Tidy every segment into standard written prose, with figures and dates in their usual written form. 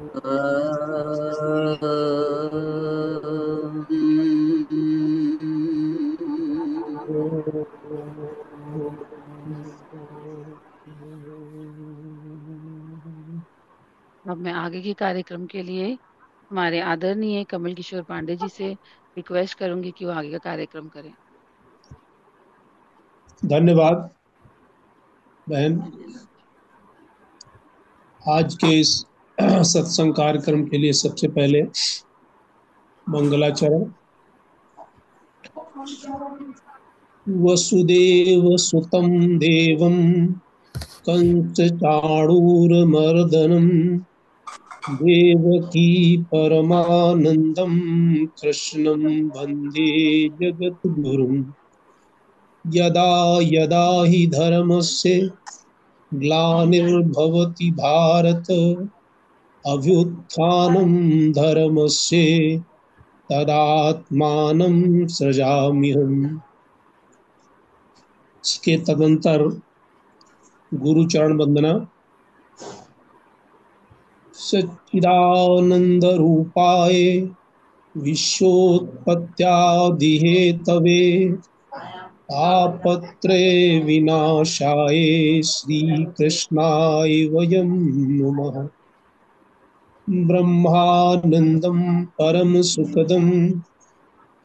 अब मैं आगे के कार्यक्रम के लिए हमारे आदरणीय कमल किशोर पांडे जी से रिक्वेस्ट करूंगी कि वो आगे का कार्यक्रम करें। धन्यवाद बहन। धन्यवाद। आज के इस सत्संग कार्यक्रम के लिए सबसे पहले मंगलाचरण। वसुदेव सुतं देवं कंस चाणूरमर्दनम देवकी परमानंदम कृष्णं वंदे जगद्गुरुम्। यदा यदा हि धर्मस्य ग्लानिर्भवति भारत अभ्युत्थानं धर्मस्य तदात्मानं सृजाम्यहम्। इसके तदंतर गुरु चरण वंदना। सच्चिदानंद रूपाय विश्वोत्पत्त्यादिहेतवे तापत्रय विनाशाय श्रीकृष्णाय वयं नुमः। ब्रह्मानन्दं परमसुखदं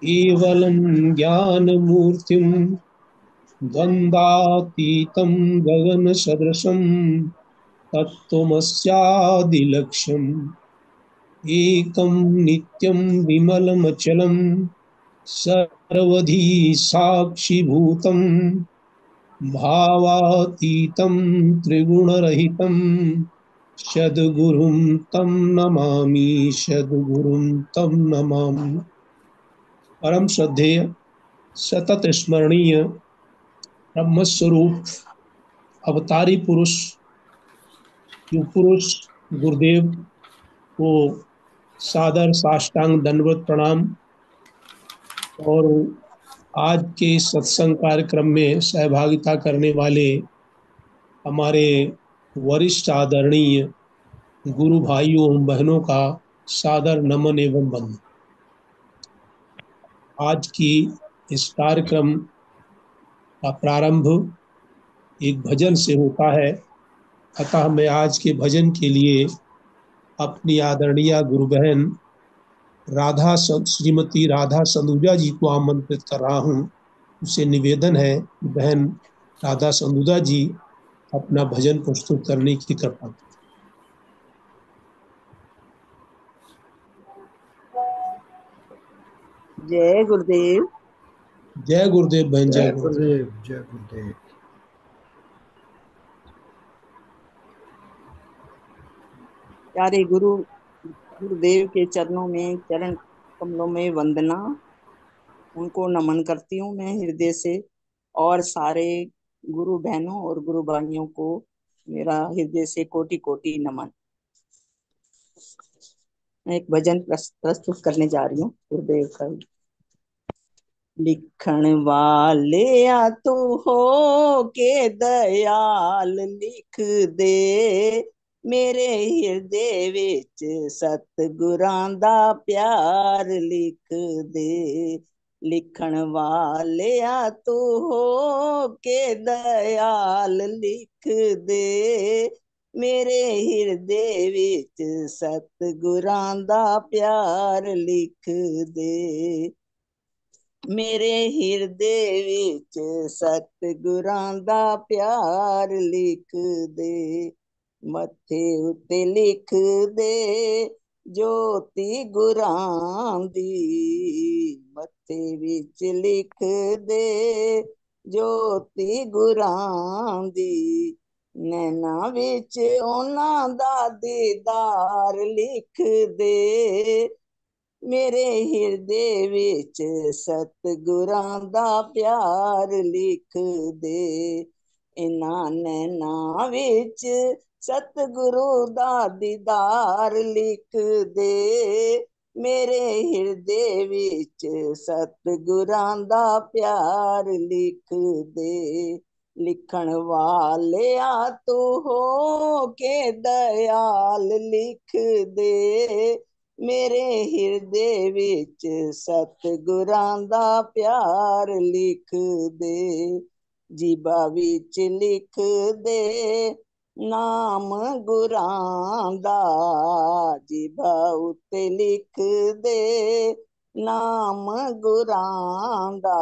केवलं ज्ञानमूर्तिं द्वन्द्वातीतं गगनसदृशं तत्त्वमस्यादिलक्ष्यम्। एकं नित्यं विमलमचलं सर्वधी साक्षिभूतं भावातीतं त्रिगुणरहितं सद्गुरुं तं नमामि, सद्गुरुं तं नमामि। परम श्रद्धेय सतत स्मरणीय ब्रह्मस्वरूप अवतारी पुरुष युग पुरुष गुरुदेव को सादर साष्टांग दंडवत प्रणाम। और आज के सत्संग कार्यक्रम में सहभागिता करने वाले हमारे वरिष्ठ आदरणीय गुरु भाइयों एवं बहनों का सादर नमन एवं वंदन। आज की इस कार्यक्रम का प्रारंभ एक भजन से होता है। अतः मैं आज के भजन के लिए अपनी आदरणीय गुरु बहन श्रीमती राधा सलूजा जी को आमंत्रित कर रहा हूँ। उसे निवेदन है कि बहन राधा सलूजा जी अपना भजन प्रस्तुत करने की कृपा करें। जय गुरुदेव। जय गुरुदेव बहन, जय जय गुरुदेव। गुरुदेव, जय गुरुदेव। प्यारे गुरुदेव के चरणों में, चरण कमलों में वंदना, उनको नमन करती हूँ मैं हृदय से। और सारे गुरु बहनों और गुरु भाइयों को मेरा हृदय से कोटि कोटि नमन। मैं एक भजन प्रस्तुत करने जा रही हूँ गुरुदेव का। लिखण वाले आ तू हो के दयाल लिख दे मेरे हृदय विच सतगुरां दा प्यार लिख दे। लिखण वाले आ तू हो के दयाल लिख दे मेरे हृदय विच सतगुरां दा प्यार लिख दे। मेरे हृदय विच सतगुरां दा प्यार लिख दे। मथे उत्ते लिख दे ज्योति गुरां दी, मथे विच लिख दे ज्योति गुरां दी। नैना विच उन्हां दा दीदार लिख दे मेरे हृदय विच सतगुरां दा प्यार लिख दे। इन्हां नैनां विच सतगुरु दा दीदार लिख दे मेरे हृदय विच सतगुरां दा प्यार लिख दे। लिखण वाले आ तू हो के दयाल लिख दे मेरे हिरदे विच सतगुरां दा प्यार लिख दे जीबा विच लिख दे नाम गुरां दा जीबा उत्ते लिख दे नाम गुरां दा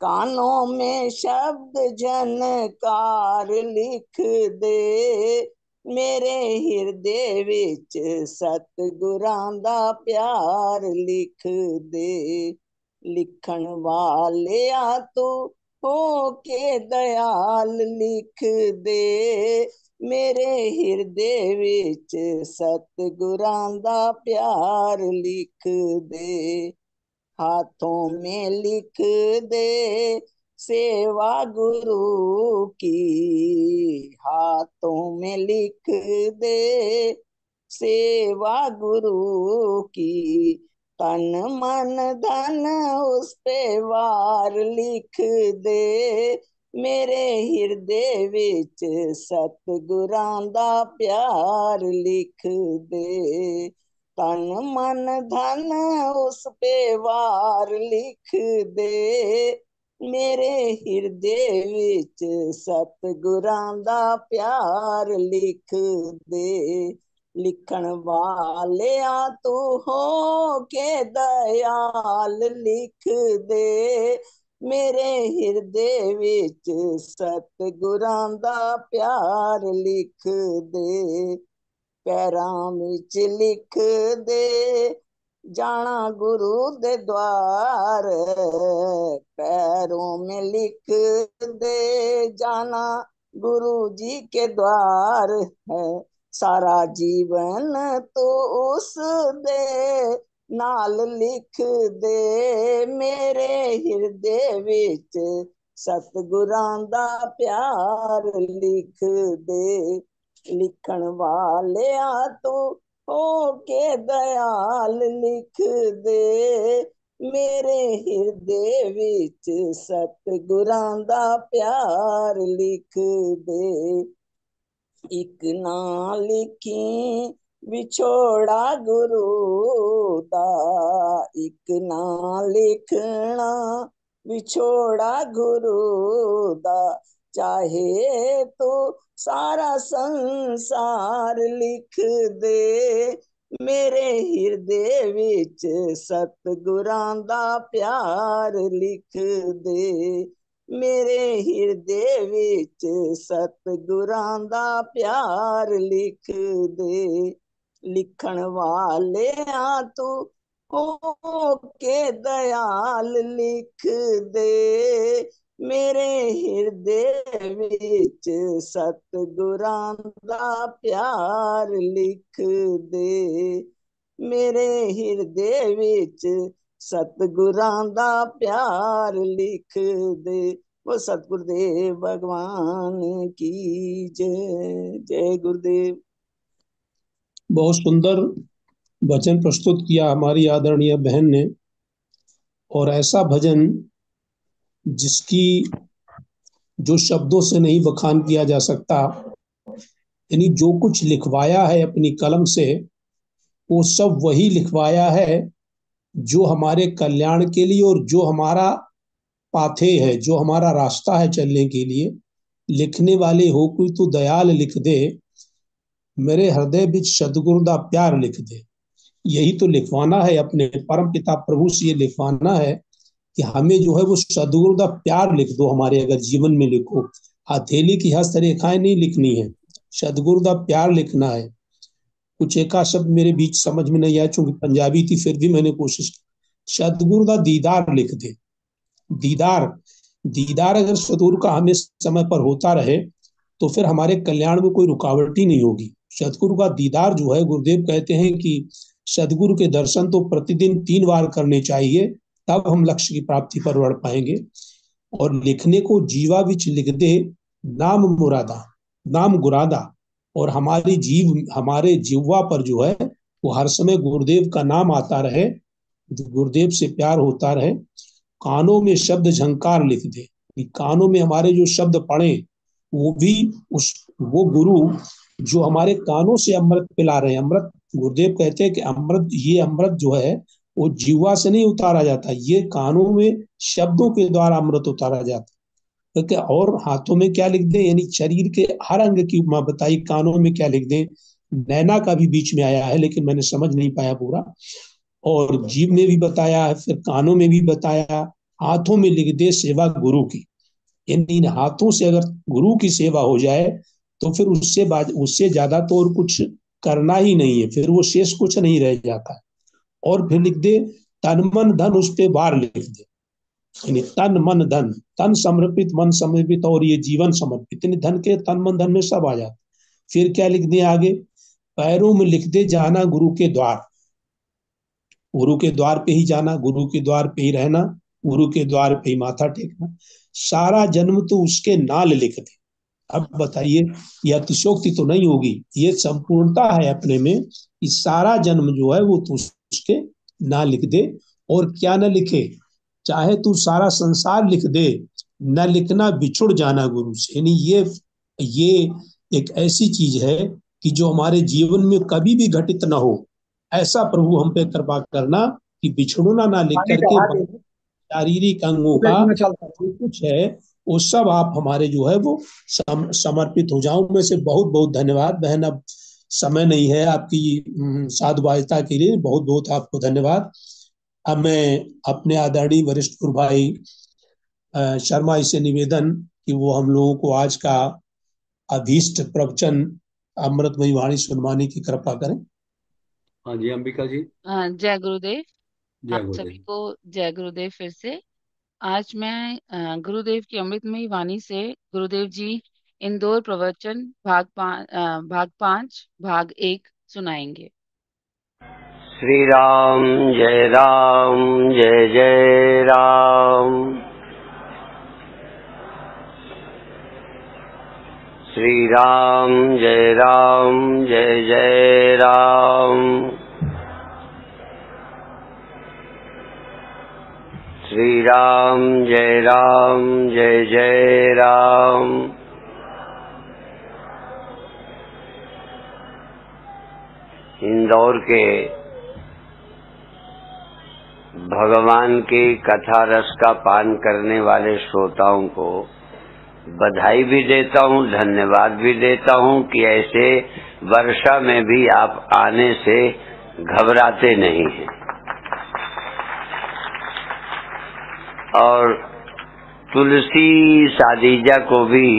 कानों में शब्द झनकार लिख दे मेरे हिरदे विच सतगुरां दा प्यार लिख दे लिखण वाले आ तू हो के दयाल लिख दे मेरे हिरदे विच सतगुरां दा प्यार लिख दे हाथों में लिख दे सेवा गुरु की हाथों में लिख दे सेवा गुरु की तन मन धन उस पे वार लिख दे मेरे हिरदे विच सतगुरां दा प्यार लिख दे तन मन धन उस पे वार लिख दे मेरे हिरदे विच सतगुरां दा प्यार लिख दे लिखण वाले आ तू हो के दयाल लिख दे मेरे हिरदे विच सतगुरां दा प्यार लिख दे पैरां विच लिख दे जाना गुरु दे द्वार पैरों में लिख दे जाना गुरु जी के द्वार है सारा जीवन तो उस दे नाल लिख दे मेरे हिरदे विच सतगुरां दा प्यार लिख दे लिखण वाले आ तू हो के दयाल लिख दे मेरे हिरदे विच सतगुरां दा प्यार लिख दे इक ना लिखी विछोड़ा गुरु दा इक ना लिखना विछोड़ा गुरु दा चाहे तो सारा संसार लिख दे मेरे हिरदे विच सतगुरां दा प्यार लिख दे मेरे हिरदे विच सतगुरां दा प्यार लिख दे लिखण वाले आ तू हो के दयाल लिख दे मेरे हिरदे विच सतगुरां दा प्यार लिख दे मेरे हिरदे विच सतगुरां दा प्यार लिख दे वो सतगुरुदेव भगवान की जय जय गुरुदेव। बहुत सुंदर भजन प्रस्तुत किया हमारी आदरणीय बहन ने, और ऐसा भजन जिसकी जो शब्दों से नहीं बखान किया जा सकता, यानी जो कुछ लिखवाया है अपनी कलम से वो सब वही लिखवाया है जो हमारे कल्याण के लिए और जो हमारा पाथे है, जो हमारा रास्ता है चलने के लिए। लिखने वाले हो कोई तो दयाल लिख दे मेरे हृदय बिच सतगुरु दा प्यार लिख दे। यही तो लिखवाना है, अपने परम पिता प्रभु से ये लिखवाना है कि हमें जो है वो सतगुरु दा प्यार लिख दो हमारे अगर जीवन में लिखो। हथेली की हस्तरेखाएं नहीं लिखनी है, सतगुरु दा प्यार लिखना है। कुछ एका शब्द मेरे बीच समझ में नहीं आया, चूंकि पंजाबी थी फिर भी मैंने कोशिश की। सतगुरु दा दीदार लिख दे। दीदार दीदार अगर सतगुरु का हमें समय पर होता रहे तो फिर हमारे कल्याण में कोई रुकावट ही नहीं होगी। सतगुरु का दीदार जो है, गुरुदेव कहते हैं कि सदगुरु के दर्शन तो प्रतिदिन 3 बार करने चाहिए, तब हम लक्ष्य की प्राप्ति पर बढ़ पाएंगे। और लिखने को जीवा विच लिख दे नाम मुरादा, नाम गुरादा। और हमारे जीवा पर जो है वो हर समय गुरुदेव का नाम आता रहे, गुरुदेव से प्यार होता रहे। कानों में शब्द झंकार लिख दे, कि कानों में हमारे जो शब्द पड़े वो भी वो गुरु जो हमारे कानों से अमृत पिला रहे हैं। अमृत, गुरुदेव कहते हैं कि अमृत, ये अमृत जो है वो जीवा से नहीं उतारा जाता, ये कानों में शब्दों के द्वारा अमृत उतारा जाता है। तो और हाथों में क्या लिख दें, यानी शरीर के हर अंग की उपमा बताई, कानों में क्या लिख दें, नैना का भी बीच में आया है लेकिन मैंने समझ नहीं पाया पूरा, और जीभ में भी बताया है, फिर कानों में भी बताया, हाथों में लिख दे सेवा गुरु की। यानी इन हाथों से अगर गुरु की सेवा हो जाए तो फिर उससे ज्यादा तो और कुछ करना ही नहीं है, फिर वो शेष कुछ नहीं रह जाता है। और फिर लिख दे तन मन धन, उस पे बार लिख दे, यानी तन मन धन, तन समर्पित, मन समर्पित और ये जीवन समर्पित, यानी धन के तन मन धन में सब आ जाता। फिर क्या लिख दे आगे, पैरों में लिख दे जाना गुरु के द्वार, गुरु के द्वार पे ही जाना, गुरु के द्वार पे ही रहना, गुरु के द्वार पे ही माथा टेकना, सारा जन्म तो उसके नाल लिख दे। अब बताइए, यह अतिशोक्ति तो नहीं होगी, ये संपूर्णता है अपने में कि सारा जन्म जो है वो तू उसके ना लिख दे। और क्या न लिखे, चाहे तू सारा संसार लिख दे, न लिखना बिछुड़ जाना गुरु से। यानी ये एक ऐसी चीज है कि जो हमारे जीवन में कभी भी घटित ना हो, ऐसा प्रभु हम पे कृपा करना कि बिछड़ना ना लिख करके शारीरिक अंगों का जो कुछ है वो सब आप हमारे जो है वो समर्पित हो जाऊं। में से बहुत बहुत धन्यवाद बहन, अब समय नहीं है आपकी साधुवादिता के लिए, बहुत बहुत आपको धन्यवाद। अब मैं अपने आदरणीय वरिष्ठ गुरु भाई शर्मा जी से निवेदन कि वो हम लोगों को आज का अभीष्ट प्रवचन अमृतमयी वाणी सुनवाने की कृपा करें। हाँ जी अंबिका जी। जय गुरुदेव। जय आप सभी गुरुदेव। को जय गुरुदेव। फिर से आज मैं गुरुदेव की अमृतमयी वाणी से गुरुदेव जी इंदौर प्रवचन भाग 5 भाग 1 सुनाएंगे। श्री राम जय जय राम। श्री राम जय जय राम। श्री राम जय जय राम। इंदौर के भगवान के कथा रस का पान करने वाले श्रोताओं को बधाई भी देता हूँ, धन्यवाद भी देता हूँ कि ऐसे वर्षा में भी आप आने से घबराते नहीं हैं। और तुलसी सादीजा को भी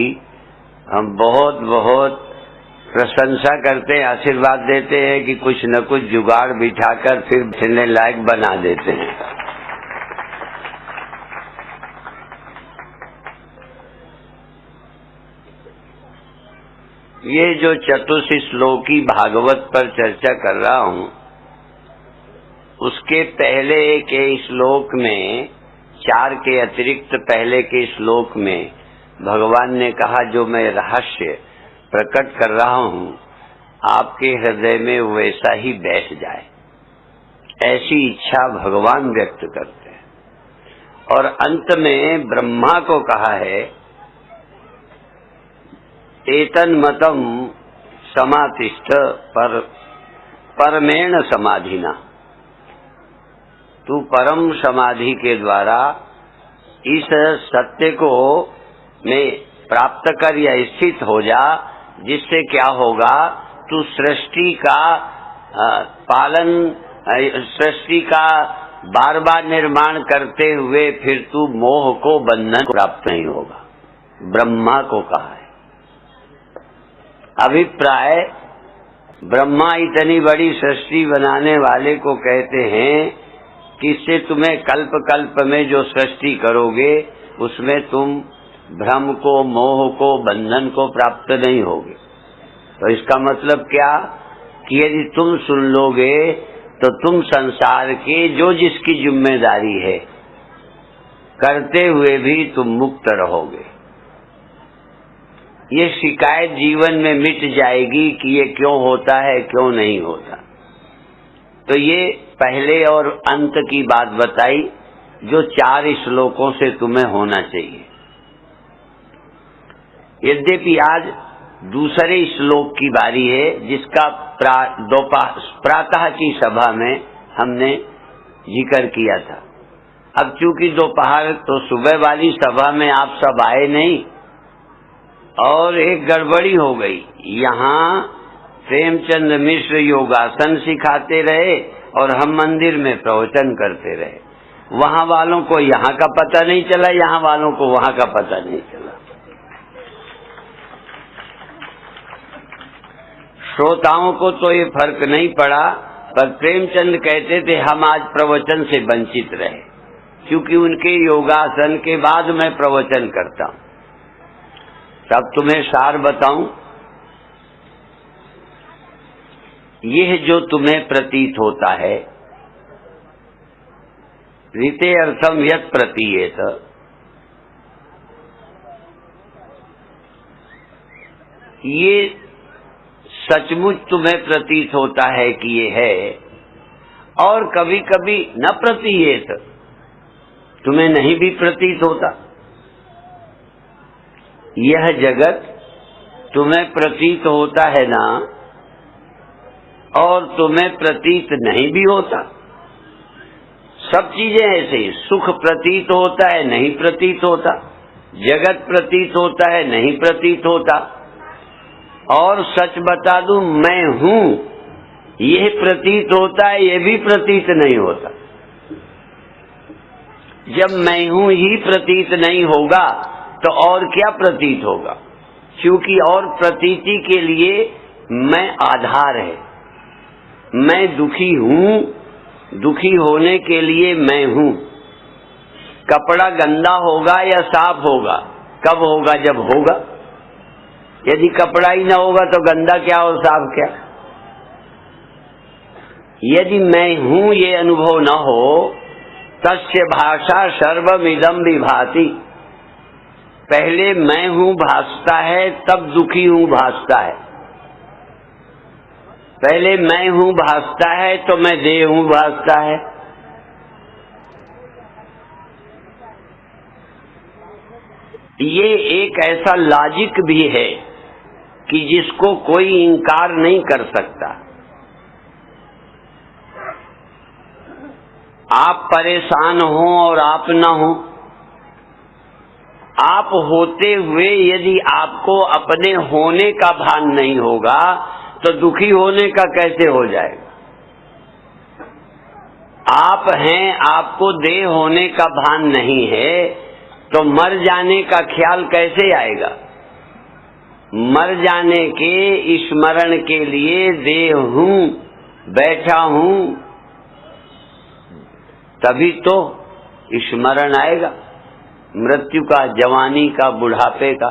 हम बहुत बहुत प्रशंसा करते हैं, आशीर्वाद देते हैं कि कुछ न कुछ जुगाड़ बिठाकर फिर खेलने लायक बना देते हैं। ये जो चतुश्लोकी भागवत पर चर्चा कर रहा हूँ, उसके पहले के श्लोक में, 4 के अतिरिक्त पहले के श्लोक में भगवान ने कहा जो मैं रहस्य प्रकट कर रहा हूँ आपके हृदय में वैसा ही बैठ जाए, ऐसी इच्छा भगवान व्यक्त करते हैं। और अंत में ब्रह्मा को कहा है एतन मतम समातिष्ठ परमेण समाधिना, तू परम समाधि के द्वारा इस सत्य को में प्राप्त कर या स्थित हो जा, जिससे क्या होगा, तू सृष्टि का पालन, सृष्टि का बार बार निर्माण करते हुए फिर तू मोह को बंधन प्राप्त नहीं होगा। ब्रह्मा को कहा है। अभिप्राय, ब्रह्मा इतनी बड़ी सृष्टि बनाने वाले को कहते हैं कि इससे तुम्हें कल्प कल्प में जो सृष्टि करोगे उसमें तुम भ्रम को, मोह को, बंधन को प्राप्त नहीं होगे। तो इसका मतलब क्या कि यदि तुम सुन लोगे तो तुम संसार के जो जिसकी जिम्मेदारी है करते हुए भी तुम मुक्त रहोगे। ये शिकायत जीवन में मिट जाएगी कि ये क्यों होता है, क्यों नहीं होता। तो ये पहले और अंत की बात बताई जो 4 श्लोकों से तुम्हें होना चाहिए। यद्यपि आज दूसरे श्लोक की बारी है जिसका प्रातः की सभा में हमने जिक्र किया था। अब चूंकि दोपहर तो सुबह वाली सभा में आप सब आए नहीं और एक गड़बड़ी हो गई। यहाँ प्रेमचंद मिश्र योगासन सिखाते रहे और हम मंदिर में प्रवचन करते रहे। वहाँ वालों को यहाँ का पता नहीं चला, यहाँ वालों को वहाँ का पता नहीं चला। श्रोताओं को तो ये फर्क नहीं पड़ा, पर प्रेमचंद कहते थे हम आज प्रवचन से वंचित रहे क्योंकि उनके योगासन के बाद मैं प्रवचन करता हूँ। तब तुम्हें सार बताऊं, यह जो तुम्हें प्रतीत होता है, ऋते अर्थम यत् प्रतीयेत, ये सचमुच तुम्हें प्रतीत होता है कि ये है, और कभी कभी न प्रतीयेत, तुम्हें नहीं भी प्रतीत होता। यह जगत तुम्हें प्रतीत होता है ना, और तुम्हें प्रतीत नहीं भी होता। सब चीजें ऐसे ही, सुख प्रतीत होता है नहीं प्रतीत होता, जगत प्रतीत होता है नहीं प्रतीत होता। और सच बता दूं, मैं हूं यह प्रतीत होता है, यह भी प्रतीत नहीं होता। जब मैं हूं ही प्रतीत नहीं होगा तो और क्या प्रतीत होगा, क्योंकि और प्रतीति के लिए मैं आधार है। मैं दुखी हूं, दुखी होने के लिए मैं हूं। कपड़ा गंदा होगा या साफ होगा, कब होगा, जब होगा। यदि कपड़ा ही ना होगा तो गंदा क्या और साफ क्या। यदि मैं हूं ये अनुभव न हो, तस्य भाषा सर्वमिदं विभाति। पहले मैं हूं भासता है, तब दुखी हूं भासता है। पहले मैं हूं भासता है तो मैं देह हूं भासता है। ये एक ऐसा लॉजिक भी है कि जिसको कोई इनकार नहीं कर सकता। आप परेशान हो और आप न हो, आप होते हुए यदि आपको अपने होने का भान नहीं होगा तो दुखी होने का कैसे हो जाएगा। आप हैं, आपको देह होने का भान नहीं है तो मर जाने का ख्याल कैसे आएगा। मर जाने के स्मरण के लिए देह हूं, बैठा हूं, तभी तो स्मरण आएगा मृत्यु का, जवानी का, बुढ़ापे का।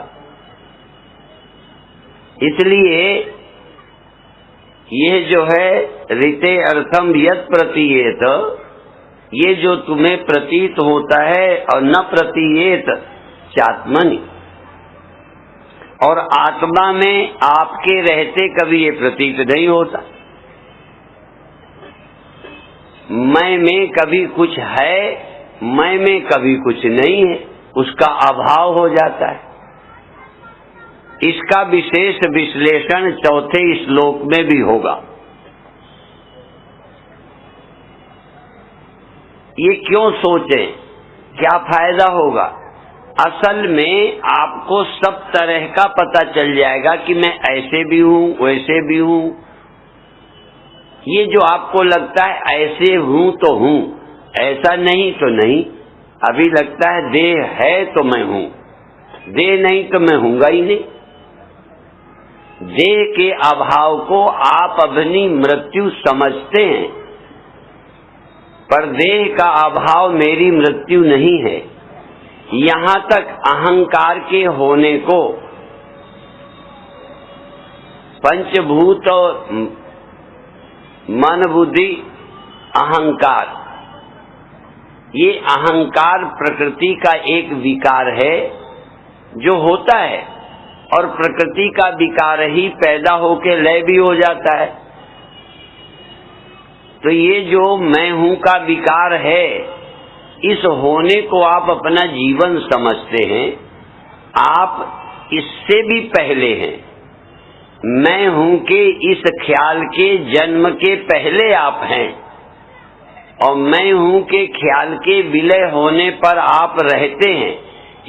इसलिए ये जो है ऋते अर्थम यत् प्रतीयेत, ये जो तुम्हें प्रतीत होता है और न प्रतीयेत चात्मनि, और आत्मा में आपके रहते कभी ये प्रतीत नहीं होता। मैं में कभी कुछ है, मैं में कभी कुछ नहीं है, उसका अभाव हो जाता है। इसका विशेष विश्लेषण चौथे श्लोक में भी होगा। ये क्यों सोचें, क्या फायदा होगा। असल में आपको सब तरह का पता चल जाएगा कि मैं ऐसे भी हूं, वैसे भी हूं। ये जो आपको लगता है ऐसे हूं तो हूं, ऐसा नहीं तो नहीं। अभी लगता है देह है तो मैं हूं, देह नहीं तो मैं हूंगा ही नहीं। देह के अभाव को आप अपनी मृत्यु समझते हैं, पर देह का अभाव मेरी मृत्यु नहीं है। यहां तक अहंकार के होने को पंचभूत और मन बुद्धि अहंकार, ये अहंकार प्रकृति का एक विकार है जो होता है, और प्रकृति का विकार ही पैदा होके लय भी हो जाता है। तो ये जो मैं हूं का विकार है, इस होने को आप अपना जीवन समझते हैं। आप इससे भी पहले हैं। मैं हूं के इस ख्याल के जन्म के पहले आप हैं, और मैं हूं के ख्याल के विलय होने पर आप रहते हैं।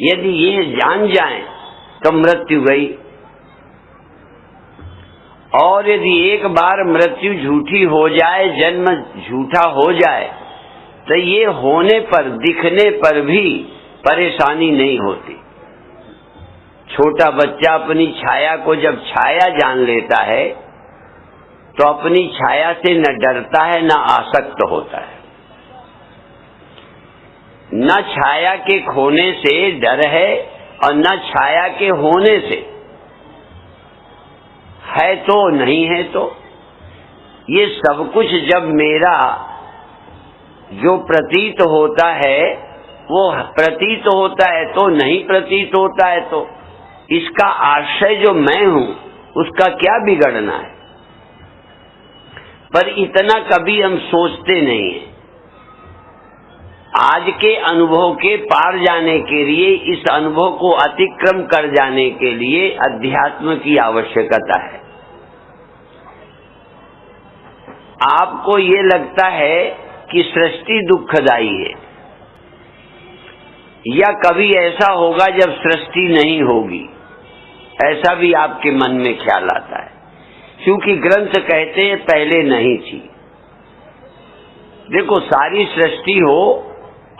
यदि ये जान जाएं तो मृत्यु गई, और यदि एक बार मृत्यु झूठी हो जाए, जन्म झूठा हो जाए, तो ये होने पर, दिखने पर भी परेशानी नहीं होती। छोटा बच्चा अपनी छाया को जब छाया जान लेता है तो अपनी छाया से न डरता है न आसक्त होता है। न छाया के खोने से डर है और न छाया के होने से। है तो नहीं है तो ये सब कुछ जब मेरा जो प्रतीत होता है वो प्रतीत होता है तो नहीं प्रतीत होता है, तो इसका आश्रय जो मैं हूं उसका क्या बिगड़ना है। पर इतना कभी हम सोचते नहीं हैं। आज के अनुभव के पार जाने के लिए, इस अनुभव को अतिक्रम कर जाने के लिए अध्यात्म की आवश्यकता है। आपको ये लगता है कि सृष्टि दुखदाई है, या कभी ऐसा होगा जब सृष्टि नहीं होगी, ऐसा भी आपके मन में ख्याल आता है, क्योंकि ग्रंथ कहते हैं पहले नहीं थी। देखो, सारी सृष्टि हो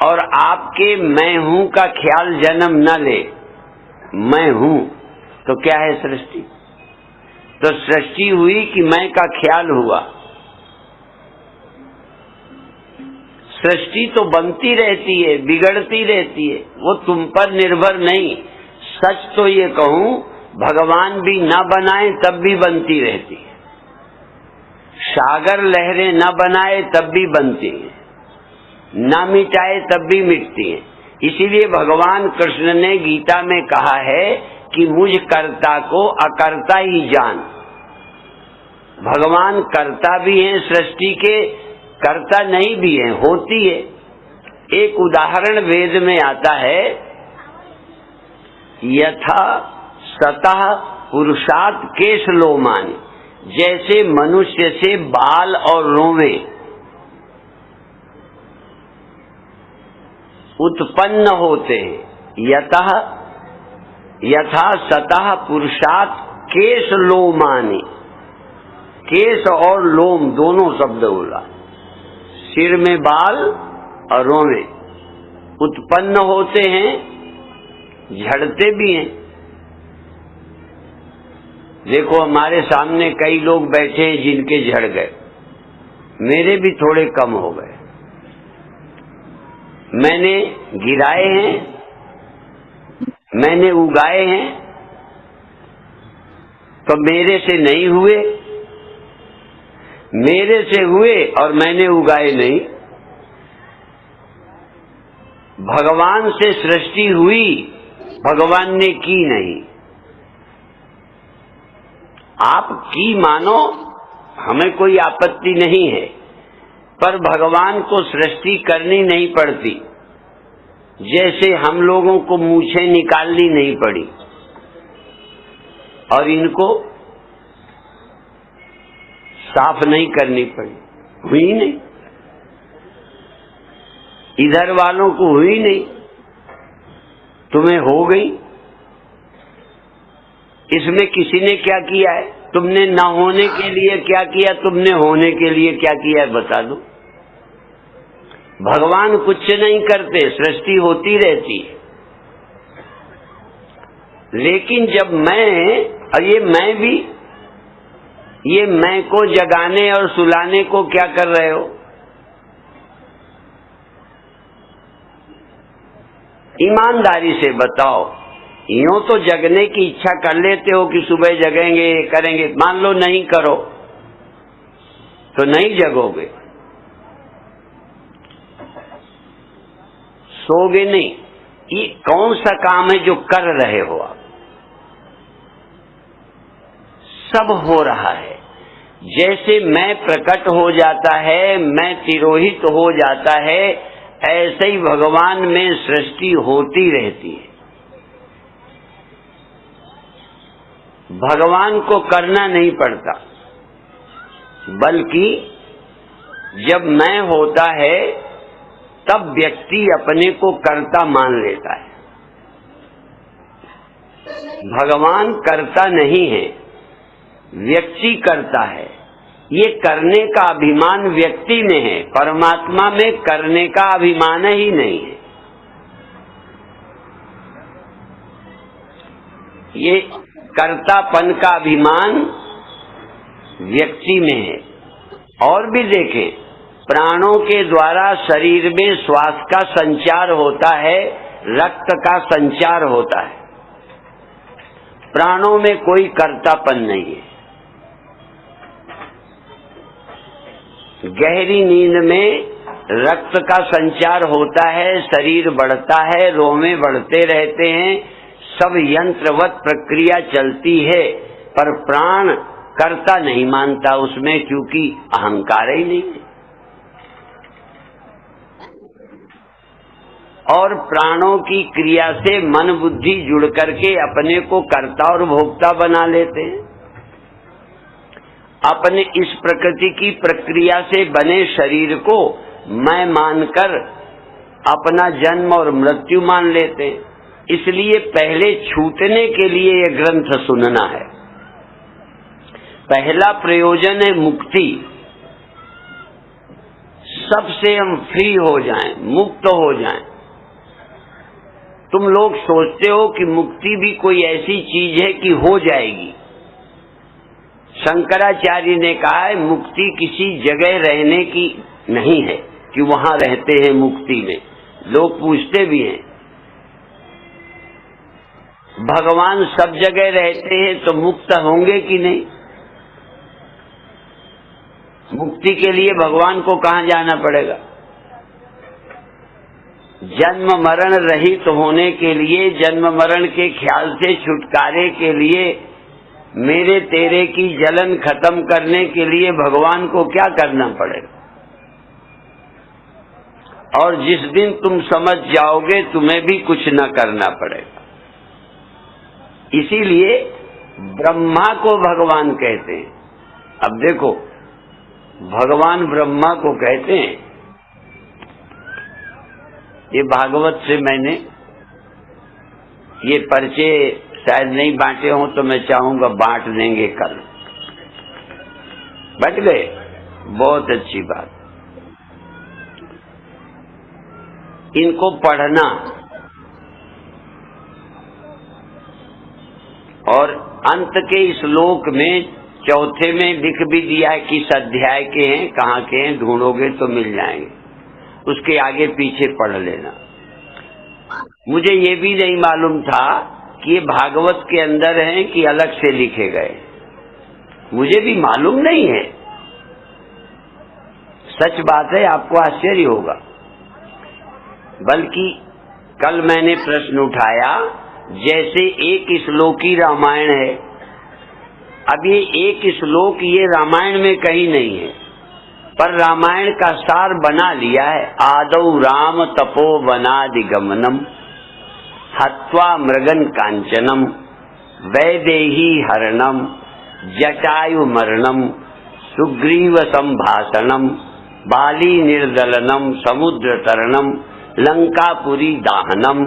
और आपके मैं हूं का ख्याल जन्म न ले, मैं हूं तो क्या है सृष्टि? तो सृष्टि हुई कि मैं का ख्याल हुआ? सृष्टि तो बनती रहती है, बिगड़ती रहती है, वो तुम पर निर्भर नहीं। सच तो ये कहूं, भगवान भी न बनाए तब भी बनती रहती है, सागर लहरें न बनाए तब भी बनती है, न मिटाए तब भी मिटती है। इसीलिए भगवान कृष्ण ने गीता में कहा है कि मुझ कर्ता को अकर्ता ही जान। भगवान कर्ता भी हैं सृष्टि के, कर्ता नहीं भी है, होती है। एक उदाहरण वेद में आता है, यथा सतः पुरुषात् केश लोमानि, जैसे मनुष्य से बाल और रोंवें उत्पन्न होते हैं। यथा सतः पुरुषात् केश लोमानि, केश और लोम दोनों शब्द बोला। सिर में बाल और रोंवें उत्पन्न होते हैं, झड़ते भी हैं। देखो, हमारे सामने कई लोग बैठे हैं जिनके झड़ गए, मेरे भी थोड़े कम हो गए। मैंने गिराए हैं, मैंने उगाए हैं, तो मेरे से नहीं हुए, मेरे से हुए और मैंने उगाए नहीं। भगवान से सृष्टि हुई, भगवान ने की नहीं। आप की मानो, हमें कोई आपत्ति नहीं है, पर भगवान को सृष्टि करनी नहीं पड़ती, जैसे हम लोगों को मूछें निकालनी नहीं पड़ी और इनको साफ नहीं करनी पड़ी। हुई नहीं, इधर वालों को हुई नहीं, तुम्हें हो गई। इसमें किसी ने क्या किया है? तुमने न होने के लिए क्या किया, तुमने होने के लिए क्या किया है, बता दो। भगवान कुछ नहीं करते, सृष्टि होती रहती है। लेकिन जब मैं, और ये मैं को जगाने और सुलाने को क्या कर रहे हो? ईमानदारी से बताओ। यूं तो जगने की इच्छा कर लेते हो कि सुबह जगेंगे, करेंगे। मान लो नहीं करो तो नहीं जगोगे, सोगे नहीं। ये कौन सा काम है जो कर रहे हो आप? सब हो रहा है। जैसे मैं प्रकट हो जाता है, मैं तिरोहित हो जाता है, ऐसे ही भगवान में सृष्टि होती रहती है। भगवान को करना नहीं पड़ता, बल्कि जब मैं होता है तब व्यक्ति अपने को कर्ता मान लेता है। भगवान कर्ता नहीं है, व्यक्ति करता है। ये करने का अभिमान व्यक्ति में है, परमात्मा में करने का अभिमान ही नहीं है। ये कर्तापन का अभिमान व्यक्ति में है। और भी देखें, प्राणों के द्वारा शरीर में श्वास का संचार होता है, रक्त का संचार होता है। प्राणों में कोई कर्तापन नहीं है। गहरी नींद में रक्त का संचार होता है, शरीर बढ़ता है, रोमे बढ़ते रहते हैं, सब यंत्रवत प्रक्रिया चलती है, पर प्राण कर्ता नहीं मानता उसमें, क्योंकि अहंकार ही नहीं है। और प्राणों की क्रिया से मन बुद्धि जुड़ करके अपने को कर्ता और भोक्ता बना लेते हैं। अपने इस प्रकृति की प्रक्रिया से बने शरीर को मैं मानकर अपना जन्म और मृत्यु मान लेते हैं। इसलिए पहले छूटने के लिए ये ग्रंथ सुनना है। पहला प्रयोजन है मुक्ति, सबसे हम फ्री हो जाएं, मुक्त हो जाएं। तुम लोग सोचते हो कि मुक्ति भी कोई ऐसी चीज है कि हो जाएगी। शंकराचार्य ने कहा है मुक्ति किसी जगह रहने की नहीं है कि वहां रहते हैं मुक्ति में। लोग पूछते भी हैं भगवान सब जगह रहते हैं तो मुक्त होंगे कि नहीं? मुक्ति के लिए भगवान को कहाँ जाना पड़ेगा? जन्म मरण रहित होने के लिए, जन्म मरण के ख्याल से छुटकारे के लिए, मेरे तेरे की जलन खत्म करने के लिए भगवान को क्या करना पड़ेगा? और जिस दिन तुम समझ जाओगे तुम्हें भी कुछ न करना पड़ेगा। इसीलिए ब्रह्मा को भगवान कहते हैं। अब देखो, भगवान ब्रह्मा को कहते हैं। ये भागवत से मैंने ये पर्चे शायद नहीं बांटे हों तो मैं चाहूंगा बांट देंगे कल। बट गए, बहुत अच्छी बात। इनको पढ़ना और अंत के श्लोक में चौथे में लिख भी दिया है किस अध्याय के हैं, कहाँ के हैं, ढूंढोगे तो मिल जाएंगे। उसके आगे पीछे पढ़ लेना। मुझे ये भी नहीं मालूम था कि ये भागवत के अंदर हैं कि अलग से लिखे गए। मुझे भी मालूम नहीं है, सच बात है, आपको आश्चर्य होगा। बल्कि कल मैंने प्रश्न उठाया, जैसे एक श्लोकी रामायण है, अब ये एक श्लोक ये रामायण में कहीं नहीं है, पर रामायण का सार बना लिया है। आदौ राम तपोवनादिगमनम हत्वा मृगन कांचनम वैदेही हरणम जटायु मरणम सुग्रीव संभाषणम बाली निर्दलनम समुद्र तरणम लंकापुरी दाहनम।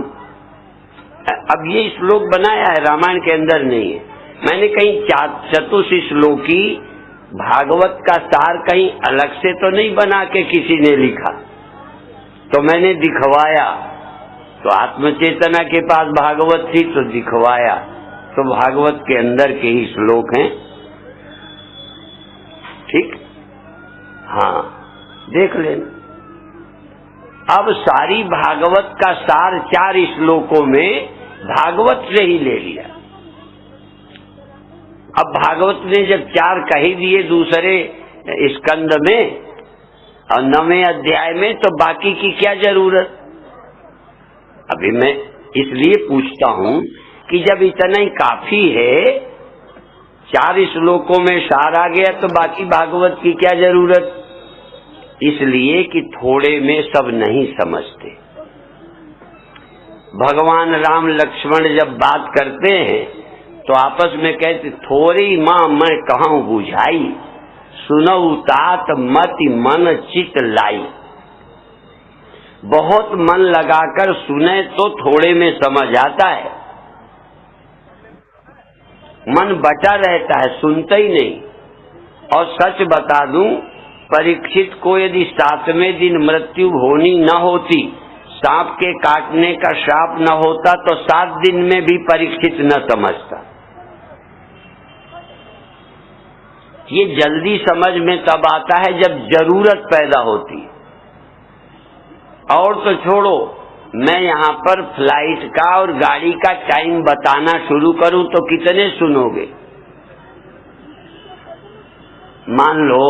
अब ये श्लोक बनाया है, रामायण के अंदर नहीं है। मैंने कहीं चतुश्लोकी भागवत का सार कहीं अलग से तो नहीं बना के किसी ने लिखा, तो मैंने दिखवाया। तो आत्मचेतना के पास भागवत थी तो दिखवाया, तो भागवत के अंदर के ही श्लोक हैं। ठीक, हाँ, देख लेना। अब सारी भागवत का सार 4 श्लोकों में भागवत से ही ले लिया। अब भागवत ने जब 4 कह ही दिए दूसरे स्कंद में और 9वें अध्याय में, तो बाकी की क्या जरूरत? अभी मैं इसलिए पूछता हूं कि जब इतना ही काफी है, 4 श्लोकों में सार आ गया, तो बाकी भागवत की क्या जरूरत? इसलिए कि थोड़े में सब नहीं समझते। भगवान राम लक्ष्मण जब बात करते हैं तो आपस में कहते थोड़ी माँ मैं कहूँ बुझाई, सुनऊ तात मति मन चित लाई। बहुत मन लगाकर सुने तो थोड़े में समझ आता है, मन बटा रहता है, सुनता ही नहीं। और सच बता दूं, परीक्षित को यदि 7वें दिन मृत्यु होनी न होती, सांप के काटने का श्राप न होता, तो 7 दिन में भी परीक्षित न समझता। ये जल्दी समझ में तब आता है जब जरूरत पैदा होती। और तो छोड़ो, मैं यहाँ पर फ्लाइट का और गाड़ी का टाइम बताना शुरू करूं तो कितने सुनोगे। मान लो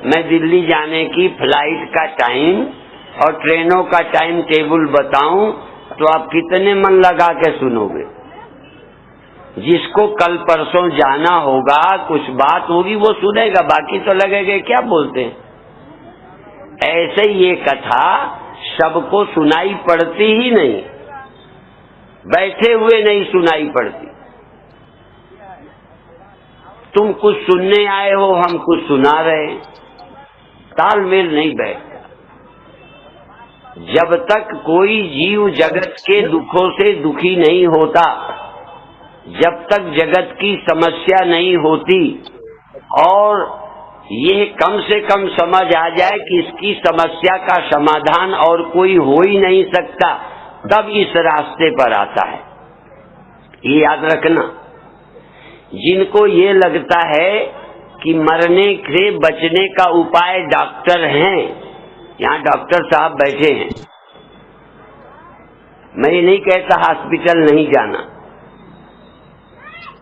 मैं दिल्ली जाने की फ्लाइट का टाइम और ट्रेनों का टाइम टेबल बताऊं तो आप कितने मन लगा के सुनोगे। जिसको कल परसों जाना होगा, कुछ बात होगी, वो सुनेगा, बाकी तो लगेगा क्या बोलते हैं। ऐसे ये कथा सबको सुनाई पड़ती ही नहीं, बैठे हुए नहीं सुनाई पड़ती। तुम कुछ सुनने आए हो, हम कुछ सुना रहे, तालमेल नहीं बैठता। जब तक कोई जीव जगत के दुखों से दुखी नहीं होता, जब तक जगत की समस्या नहीं होती और ये कम से कम समझ आ जाए कि इसकी समस्या का समाधान और कोई हो ही नहीं सकता, तब इस रास्ते पर आता है। ये याद रखना। जिनको ये लगता है कि मरने से बचने का उपाय डॉक्टर हैं, यहाँ डॉक्टर साहब बैठे हैं, मैं ये नहीं कहता हॉस्पिटल नहीं जाना,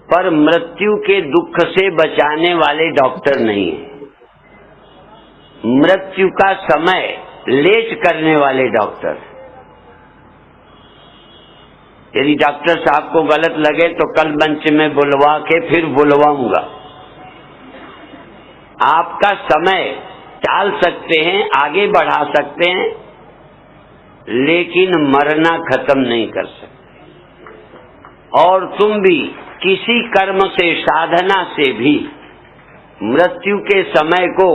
पर मृत्यु के दुख से बचाने वाले डॉक्टर नहीं है। मृत्यु का समय लेट करने वाले डॉक्टर। यदि डॉक्टर साहब को गलत लगे तो कल मंच में बुलवा के फिर बुलवाऊंगा। आपका समय टाल सकते हैं, आगे बढ़ा सकते हैं, लेकिन मरना खत्म नहीं कर सकते। और तुम भी किसी कर्म से, साधना से भी मृत्यु के समय को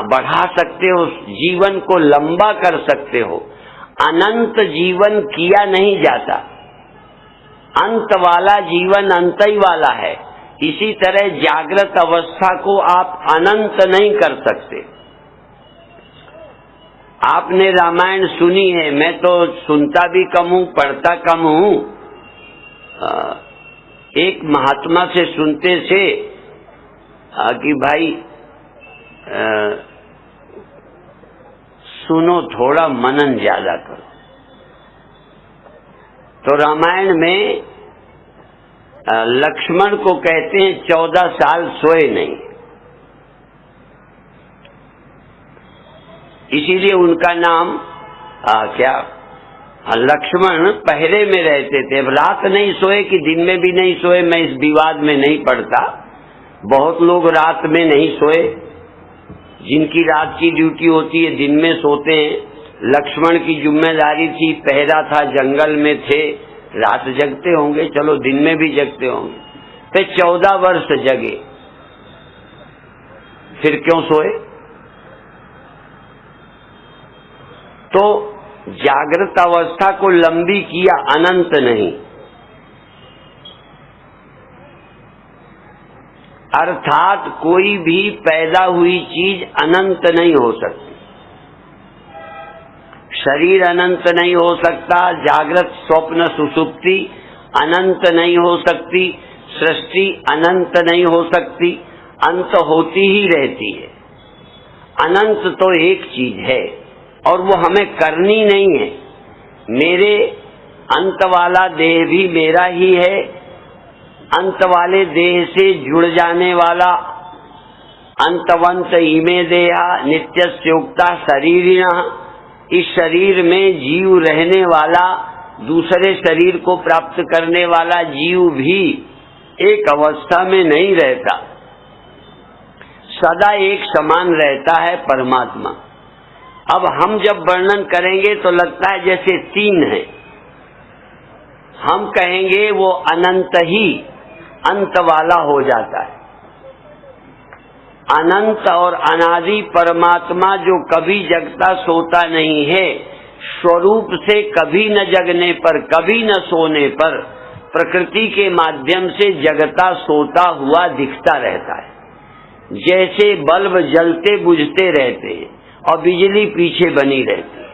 बढ़ा सकते हो, जीवन को लंबा कर सकते हो। अनंत जीवन किया नहीं जाता, अंत वाला जीवन अंत ही वाला है। इसी तरह जागृत अवस्था को आप अनंत नहीं कर सकते। आपने रामायण सुनी है, मैं तो सुनता भी कम हूँ, पढ़ता कम हूँ। एक महात्मा से सुनते थे कि भाई सुनो, थोड़ा मनन ज्यादा करो। तो रामायण में लक्ष्मण को कहते हैं 14 साल सोए नहीं, इसीलिए उनका नाम क्या लक्ष्मण पहरे में रहते थे। रात नहीं सोए कि दिन में भी नहीं सोए, मैं इस विवाद में नहीं पड़ता। बहुत लोग रात में नहीं सोए, जिनकी रात की ड्यूटी होती है दिन में सोते हैं। लक्ष्मण की जिम्मेदारी थी, पहरा था, जंगल में थे, रात जगते होंगे, चलो दिन में भी जगते होंगे। फिर 14 वर्ष जगे, फिर क्यों सोए? तो जागृत अवस्था को लंबी किया, अनंत नहीं। अर्थात कोई भी पैदा हुई चीज अनंत नहीं हो सकती। शरीर अनंत नहीं हो सकता, जागृत स्वप्न सुषुप्ति अनंत नहीं हो सकती, सृष्टि अनंत नहीं हो सकती, अंत होती ही रहती है। अनंत तो एक चीज है और वो हमें करनी नहीं है। मेरे अंत वाला देह भी मेरा ही है, अंत वाले देह से जुड़ जाने वाला अंतवंत इमे देहा नित्यस्योक्ता शरीरिणः, इस शरीर में जीव रहने वाला, दूसरे शरीर को प्राप्त करने वाला जीव भी एक अवस्था में नहीं रहता, सदा एक समान रहता है परमात्मा। अब हम जब वर्णन करेंगे तो लगता है जैसे 3 है, हम कहेंगे वो अनंत ही अंत वाला हो जाता है। अनंत और अनादि परमात्मा जो कभी जगता सोता नहीं है, स्वरूप से कभी न जगने पर, कभी न सोने पर प्रकृति के माध्यम से जगता सोता हुआ दिखता रहता है। जैसे बल्ब जलते बुझते रहते हैं और बिजली पीछे बनी रहती है।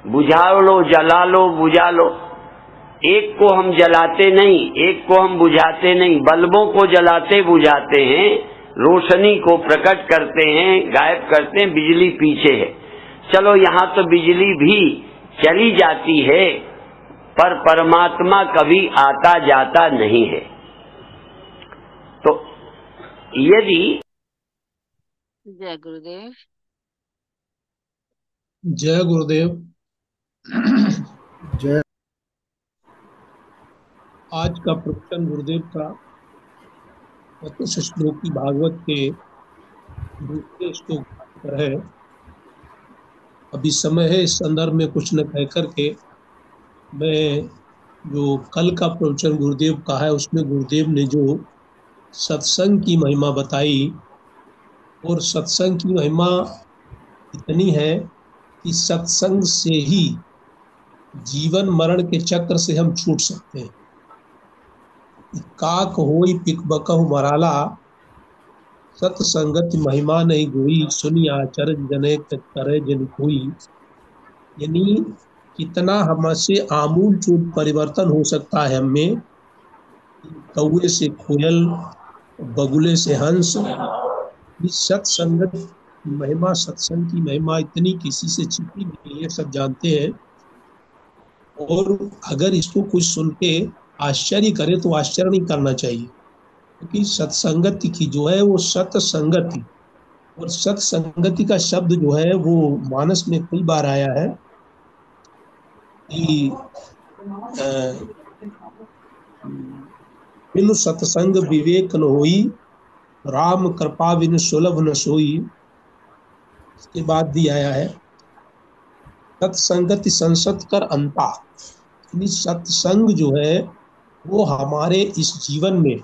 बुझा लो, जला लो, बुझा लो, एक को हम जलाते नहीं, एक को हम बुझाते नहीं, बल्बों को जलाते बुझाते हैं, रोशनी को प्रकट करते हैं, गायब करते हैं, बिजली पीछे है। चलो यहाँ तो बिजली भी चली जाती है, पर परमात्मा कभी आता जाता नहीं है। तो यदि जय गुरुदेव। जय गुरुदेव। जय। आज का प्रवचन गुरुदेव का 25 श्लोकी भागवत के दूसरे श्लोक पर है। अभी समय है, इस संदर्भ में कुछ न कह करके मैं जो कल का प्रवचन गुरुदेव का है उसमें गुरुदेव ने जो सत्संग की महिमा बताई, और सत्संग की महिमा इतनी है कि सत्संग से ही जीवन मरण के चक्र से हम छूट सकते हैं। काक होई पिक बकहु मराला, सत्संगति महिमा नहीं गोई, सुनी आचर जने करे जन कोई। यानी कितना हमसे आमूल चूल परिवर्तन हो सकता है हमें। कौए से कोयल, बगुले से हंस। इस सत्संगत की महिमा, सत्संग की महिमा इतनी किसी से छिपी नहीं है, सब जानते हैं। और अगर इसको कुछ सुन के आश्चर्य करे तो आश्चर्य नहीं करना चाहिए, क्योंकि सत्संगति की जो है वो सत्संगति, और सत्संगति का शब्द जो है वो मानस में कई बार आया है कि बिनु सत्संग विवेक न होई, राम कृपा बिनु सुलभ न सोई। इसके बाद भी आया है सत्संगति संसत कर अंता। सत्संग जो है वो हमारे इस जीवन में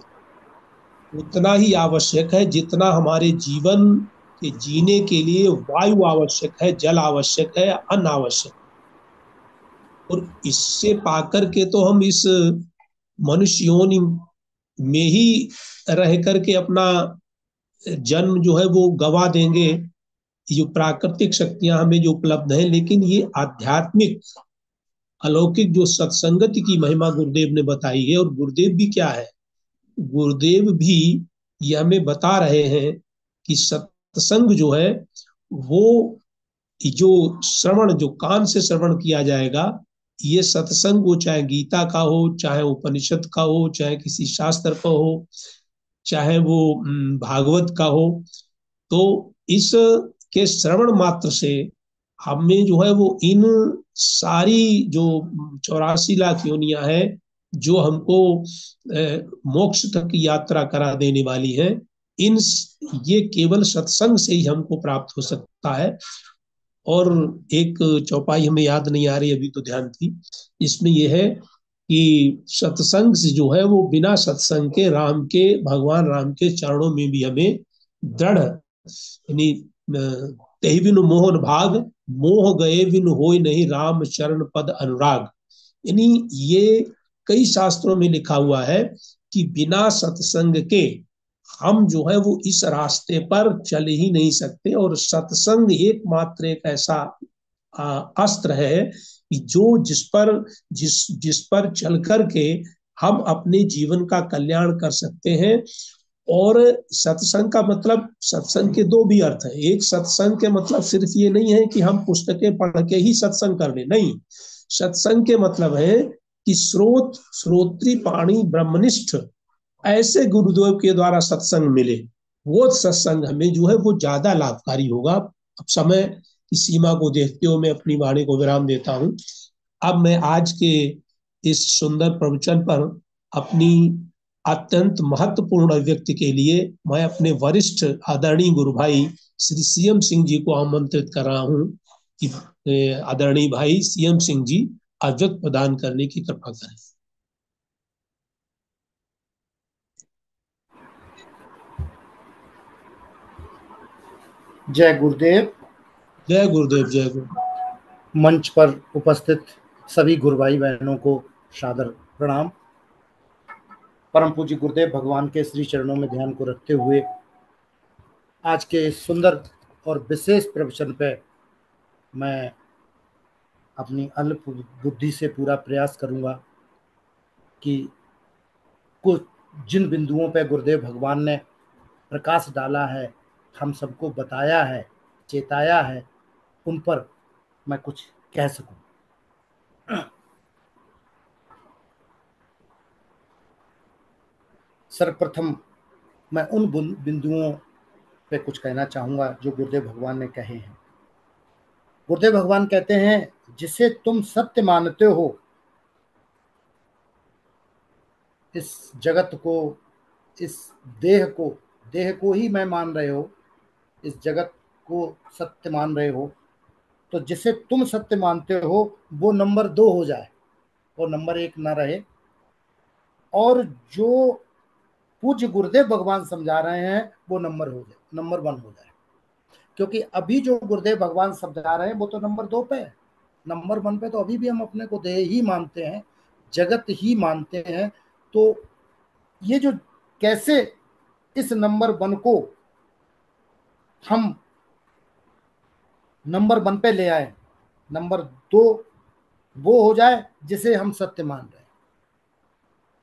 उतना ही आवश्यक है जितना हमारे जीवन के जीने के लिए वायु आवश्यक है, जल आवश्यक है, अन्न आवश्यक है। और इससे पाकर के तो हम इस मनुष्य योनि में ही रह करके अपना जन्म जो है वो गवा देंगे। ये प्राकृतिक शक्तियां हमें जो उपलब्ध है, लेकिन ये आध्यात्मिक अलौकिक जो सत्संगति की महिमा गुरुदेव ने बताई है। और गुरुदेव भी क्या है, गुरुदेव भी ये हमें बता रहे हैं कि सत्संग जो है वो जो श्रवण, जो कान से श्रवण किया जाएगा, ये सत्संग वो चाहे गीता का हो, चाहे उपनिषद का हो, चाहे किसी शास्त्र का हो, चाहे वो भागवत का हो, तो इस के श्रवण मात्र से हमें जो है वो इन सारी जो 84 लाख योनियां है जो हमको मोक्ष तक की यात्रा करा देने वाली है, इन ये केवल सत्संग से ही हमको प्राप्त हो सकता है। और एक चौपाई हमें याद नहीं आ रही अभी, तो ध्यान थी इसमें यह है कि सत्संग से जो है वो बिना सत्संग के राम के, भगवान राम के चरणों में भी हमें दृढ़, यानी तहि बिनु मोहन भाग, मोह गए बिनु होय नहीं, राम चरण पद अनुराग। यानी ये कई शास्त्रों में लिखा हुआ है कि बिना सत्संग के हम जो है वो इस रास्ते पर चल ही नहीं सकते। और सत्संग एकमात्र एक ऐसा अस्त्र है कि जो जिस पर चल करके हम अपने जीवन का कल्याण कर सकते हैं। और सत्संग का मतलब, सत्संग के दो भी अर्थ है। एक, सत्संग के मतलब सिर्फ ये नहीं है कि हम पुस्तकें पढ़ के ही सत्संग कर लें, नहीं। सत्संग के मतलब है कि श्रोत्री पाणी ब्रह्मनिष्ठ ऐसे गुरुदेव के द्वारा सत्संग मिले, वो सत्संग हमें जो है वो ज्यादा लाभकारी होगा। अब समय की सीमा को देखते हुए मैं अपनी वाणी को विराम देता हूं। अब मैं आज के इस सुंदर प्रवचन पर अपनी अत्यंत महत्वपूर्ण व्यक्ति के लिए मैं अपने वरिष्ठ आदरणीय गुरु भाई श्री सीएम सिंह जी को आमंत्रित कर रहा हूं कि आदरणीय भाई सीएम सिंह जी अव्यक्त प्रदान करने की कृपा करें। जय गुरुदेव। जय गुरुदेव, जय गुरुदेव। मंच पर उपस्थित सभी गुरु भाई बहनों को सादर प्रणाम। परम पूज्य गुरुदेव भगवान के श्री चरणों में ध्यान को रखते हुए आज के इस सुंदर और विशेष प्रवचन पे मैं अपनी अल्प बुद्धि से पूरा प्रयास करूंगा कि कुछ जिन बिंदुओं पे गुरुदेव भगवान ने प्रकाश डाला है, हम सबको बताया है, चेताया है, उन पर मैं कुछ कह सकूं। सर्वप्रथम मैं उन बिंदुओं पे कुछ कहना चाहूंगा जो गुरुदेव भगवान ने कहे हैं। गुरुदेव भगवान कहते हैं, जिसे तुम सत्य मानते हो, इस जगत को, इस देह को ही मैं मान रहे हो, इस जगत को सत्य मान रहे हो, तो जिसे तुम सत्य मानते हो वो नंबर 2 हो जाए, वो नंबर 1 ना रहे। और जो पूज्य गुरुदेव भगवान समझा रहे हैं वो नंबर 1 हो जाए। क्योंकि अभी जो गुरुदेव भगवान समझा रहे हैं वो तो नंबर 2 पे है। नंबर 1 पे तो अभी भी हम अपने को देह ही मानते हैं, जगत ही मानते हैं। तो ये जो कैसे इस नंबर 1 को हम नंबर 1 पे ले आए, नंबर 2 वो हो जाए जिसे हम सत्य मान रहे हैं।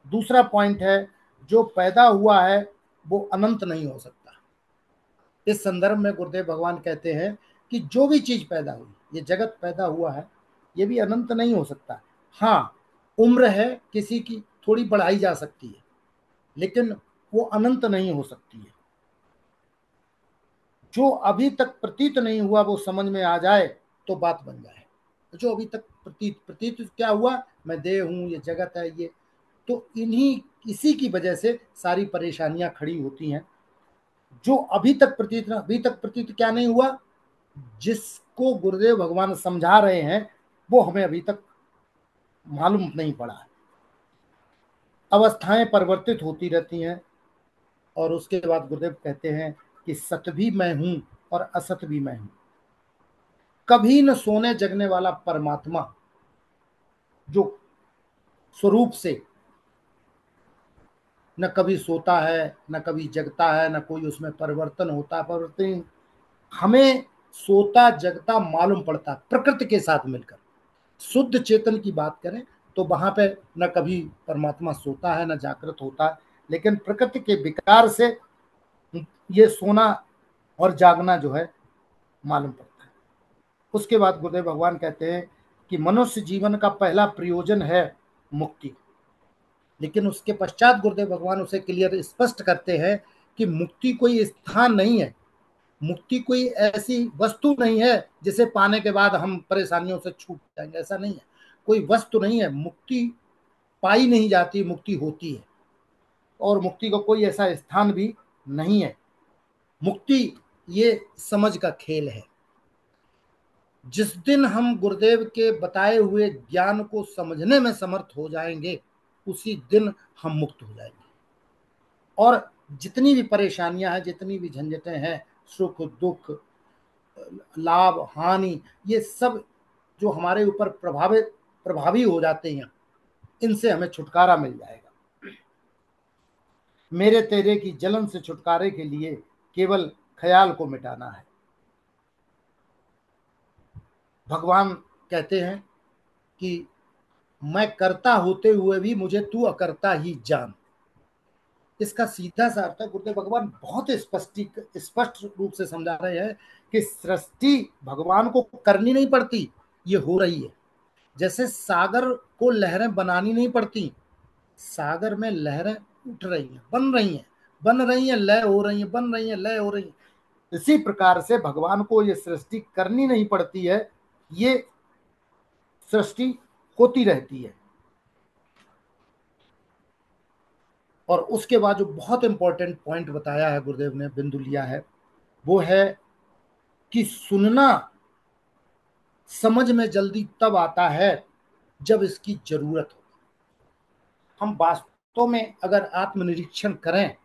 दूसरा पॉइंट है, जो पैदा हुआ है वो अनंत नहीं हो सकता। इस संदर्भ में गुरुदेव भगवान कहते हैं कि जो भी चीज पैदा हुई, ये जगत पैदा हुआ है, ये भी अनंत नहीं हो सकता। हाँ, उम्र है किसी की, थोड़ी बढ़ाई जा सकती है, लेकिन वो अनंत नहीं हो सकती है। जो अभी तक प्रतीत नहीं हुआ वो समझ में आ जाए तो बात बन जाए। जो अभी तक प्रतीत क्या हुआ, मैं देह हूं, ये जगत है, ये तो इसी की वजह से सारी परेशानियां खड़ी होती हैं। जो अभी तक प्रतीत क्या नहीं हुआ, जिसको गुरुदेव भगवान समझा रहे हैं वो हमें अभी तक मालूम नहीं पड़ा है। अवस्थाएं परिवर्तित होती रहती हैं। और उसके बाद गुरुदेव कहते हैं कि सत भी मैं हूं और असत भी मैं हूं। कभी न सोने जगने वाला परमात्मा, जो स्वरूप से न कभी सोता है, न कभी जगता है, न कोई उसमें परिवर्तन होता, परिवर्तन हमें सोता जगता मालूम पड़ता प्रकृति के साथ मिलकर। शुद्ध चेतन की बात करें तो वहां पे न कभी परमात्मा सोता है, न जागृत होता है, लेकिन प्रकृति के विकार से ये सोना और जागना जो है मालूम पड़ता है। उसके बाद गुरुदेव भगवान कहते हैं कि मनुष्य जीवन का पहला प्रयोजन है मुक्ति। लेकिन उसके पश्चात गुरुदेव भगवान उसे क्लियर स्पष्ट करते हैं कि मुक्ति कोई स्थान नहीं है, मुक्ति कोई ऐसी वस्तु नहीं है जिसे पाने के बाद हम परेशानियों से छूट जाएंगे, ऐसा नहीं है। कोई वस्तु नहीं है, मुक्ति पाई नहीं जाती, मुक्ति होती है। और मुक्ति का कोई ऐसा स्थान भी नहीं है। मुक्ति ये समझ का खेल है। जिस दिन हम गुरुदेव के बताए हुए ज्ञान को समझने में समर्थ हो जाएंगे, उसी दिन हम मुक्त हो जाएंगे। और जितनी भी परेशानियां हैं, जितनी भी झंझटें हैं, सुख दुख लाभ हानि, ये सब जो हमारे ऊपर प्रभावी हो जाते हैं, इनसे हमें छुटकारा मिल जाएगा। मेरे तेरे की जलन से छुटकारे के लिए केवल ख्याल को मिटाना है। भगवान कहते हैं कि मैं करता होते हुए भी मुझे तू अकर्ता ही जान। इसका सीधा सा अर्थ गुरुदेव भगवान बहुत स्पष्ट रूप से समझा रहे हैं कि सृष्टि भगवान को करनी नहीं पड़ती, ये हो रही है। जैसे सागर को लहरें बनानी नहीं पड़ती, सागर में लहरें उठ रही हैं, बन रही हैं, लय हो रही हैं, बन रही हैं, लय हो रही हैं। इसी प्रकार से भगवान को ये सृष्टि करनी नहीं पड़ती है, ये सृष्टि होती रहती है। और उसके बाद जो बहुत इंपॉर्टेंट पॉइंट बताया है गुरुदेव ने, बिंदु लिया है, वो है कि सुनना समझ में जल्दी तब आता है जब इसकी जरूरत हो। हम वास्तव में अगर आत्मनिरीक्षण करें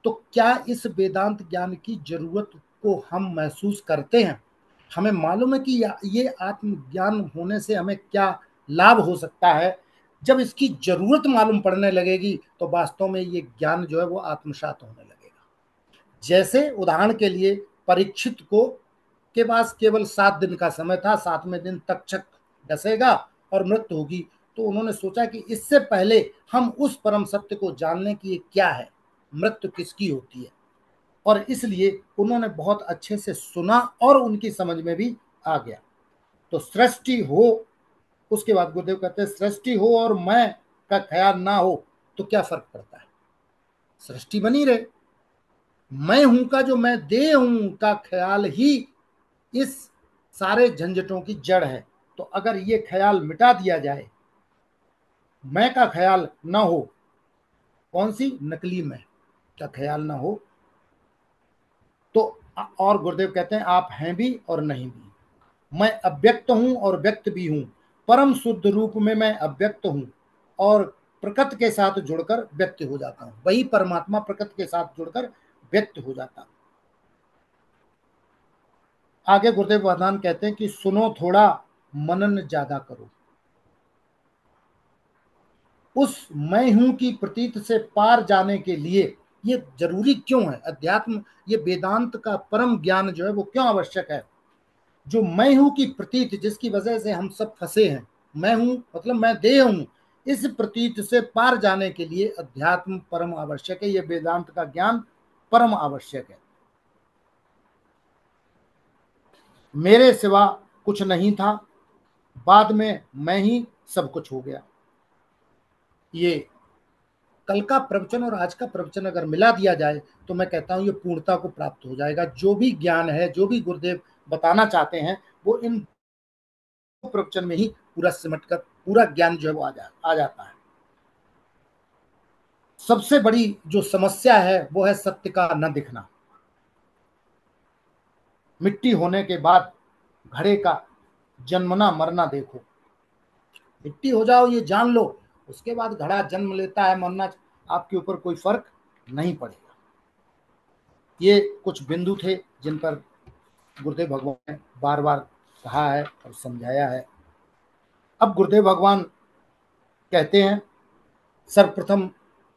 तो क्या इस वेदांत ज्ञान की जरूरत को हम महसूस करते हैं, हमें मालूम है कि ये आत्मज्ञान होने से हमें क्या लाभ हो सकता है, जब इसकी जरूरत मालूम पड़ने लगेगी तो वास्तव में ये ज्ञान जो है वो आत्मसात होने लगेगा। जैसे उदाहरण के लिए परीक्षित को के पास केवल 7 दिन का समय था, 7वें दिन तक्षक डसेगा और मृत्यु होगी, तो उन्होंने सोचा कि इससे पहले हम उस परम सत्य को जान लें कि ये क्या है, मृत्यु किसकी होती है, और इसलिए उन्होंने बहुत अच्छे से सुना और उनकी समझ में भी आ गया। तो सृष्टि हो, उसके बाद गुरुदेव कहते हैं सृष्टि हो और मैं का ख्याल ना हो तो क्या फर्क पड़ता है, सृष्टि बनी रहे। मैं हूं का जो मैं देह हूं का ख्याल ही इस सारे झंझटों की जड़ है। तो अगर ये ख्याल मिटा दिया जाए, मैं का ख्याल ना हो, कौन सी नकली मैं का ख्याल ना हो, तो और गुरुदेव कहते हैं आप हैं भी और नहीं भी, मैं अव्यक्त हूं और व्यक्त भी हूं, परम शुद्ध रूप में मैं अव्यक्त हूं और प्रकृति के साथ जुड़कर व्यक्त हो जाता हूं, वही परमात्मा प्रकृति के साथ जुड़कर व्यक्त हो जाता हूं। आगे गुरुदेव वरदान कहते हैं कि सुनो थोड़ा मनन ज्यादा करो, उस मैं हूं की प्रतीत से पार जाने के लिए ये जरूरी क्यों है, अध्यात्म ये वेदांत का परम ज्ञान जो है वो क्यों आवश्यक है। जो मैं हूं की प्रतीत जिसकी वजह से हम सब फंसे हैं, मैं हूं मतलब मैं देह हूं, इस प्रतीत से पार जाने के लिए अध्यात्म परम आवश्यक है, ये वेदांत का ज्ञान परम आवश्यक है। मेरे सिवा कुछ नहीं था, बाद में मैं ही सब कुछ हो गया। ये कल का प्रवचन और आज का प्रवचन अगर मिला दिया जाए तो मैं कहता हूं ये पूर्णता को प्राप्त हो जाएगा। जो भी ज्ञान है, जो भी गुरुदेव बताना चाहते हैं, वो इन प्रवचन में ही पूरा सिमट कर पूरा ज्ञान जो है वो आ जाता है। सबसे बड़ी जो समस्या है वो है सत्य का न दिखना। मिट्टी होने के बाद घड़े का जन्मना मरना देखो, मिट्टी हो जाओ ये जान लो, उसके बाद घड़ा जन्म लेता है मरना, आपके ऊपर कोई फर्क नहीं पड़ेगा। ये कुछ बिंदु थे जिन पर गुरुदेव भगवान ने बार बार कहा है और समझाया है। अब गुरुदेव भगवान कहते हैं, सर्वप्रथम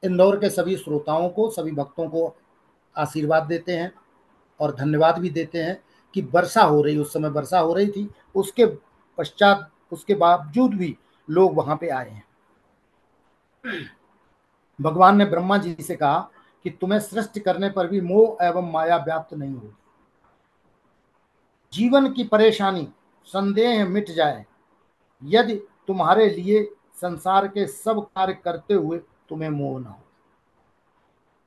इंदौर के सभी श्रोताओं को, सभी भक्तों को आशीर्वाद देते हैं और धन्यवाद भी देते हैं कि वर्षा हो रही, उस समय वर्षा हो रही थी, उसके पश्चात उसके बावजूद भी लोग वहां पे आए हैं। भगवान ने ब्रह्मा जी से कहा कि तुम्हें सृष्टि करने पर भी मोह एवं माया व्याप्त नहीं होगी, जीवन की परेशानी संदेह मिट जाए यदि तुम्हारे लिए संसार के सब कार्य करते हुए तुम्हें मोह ना हो।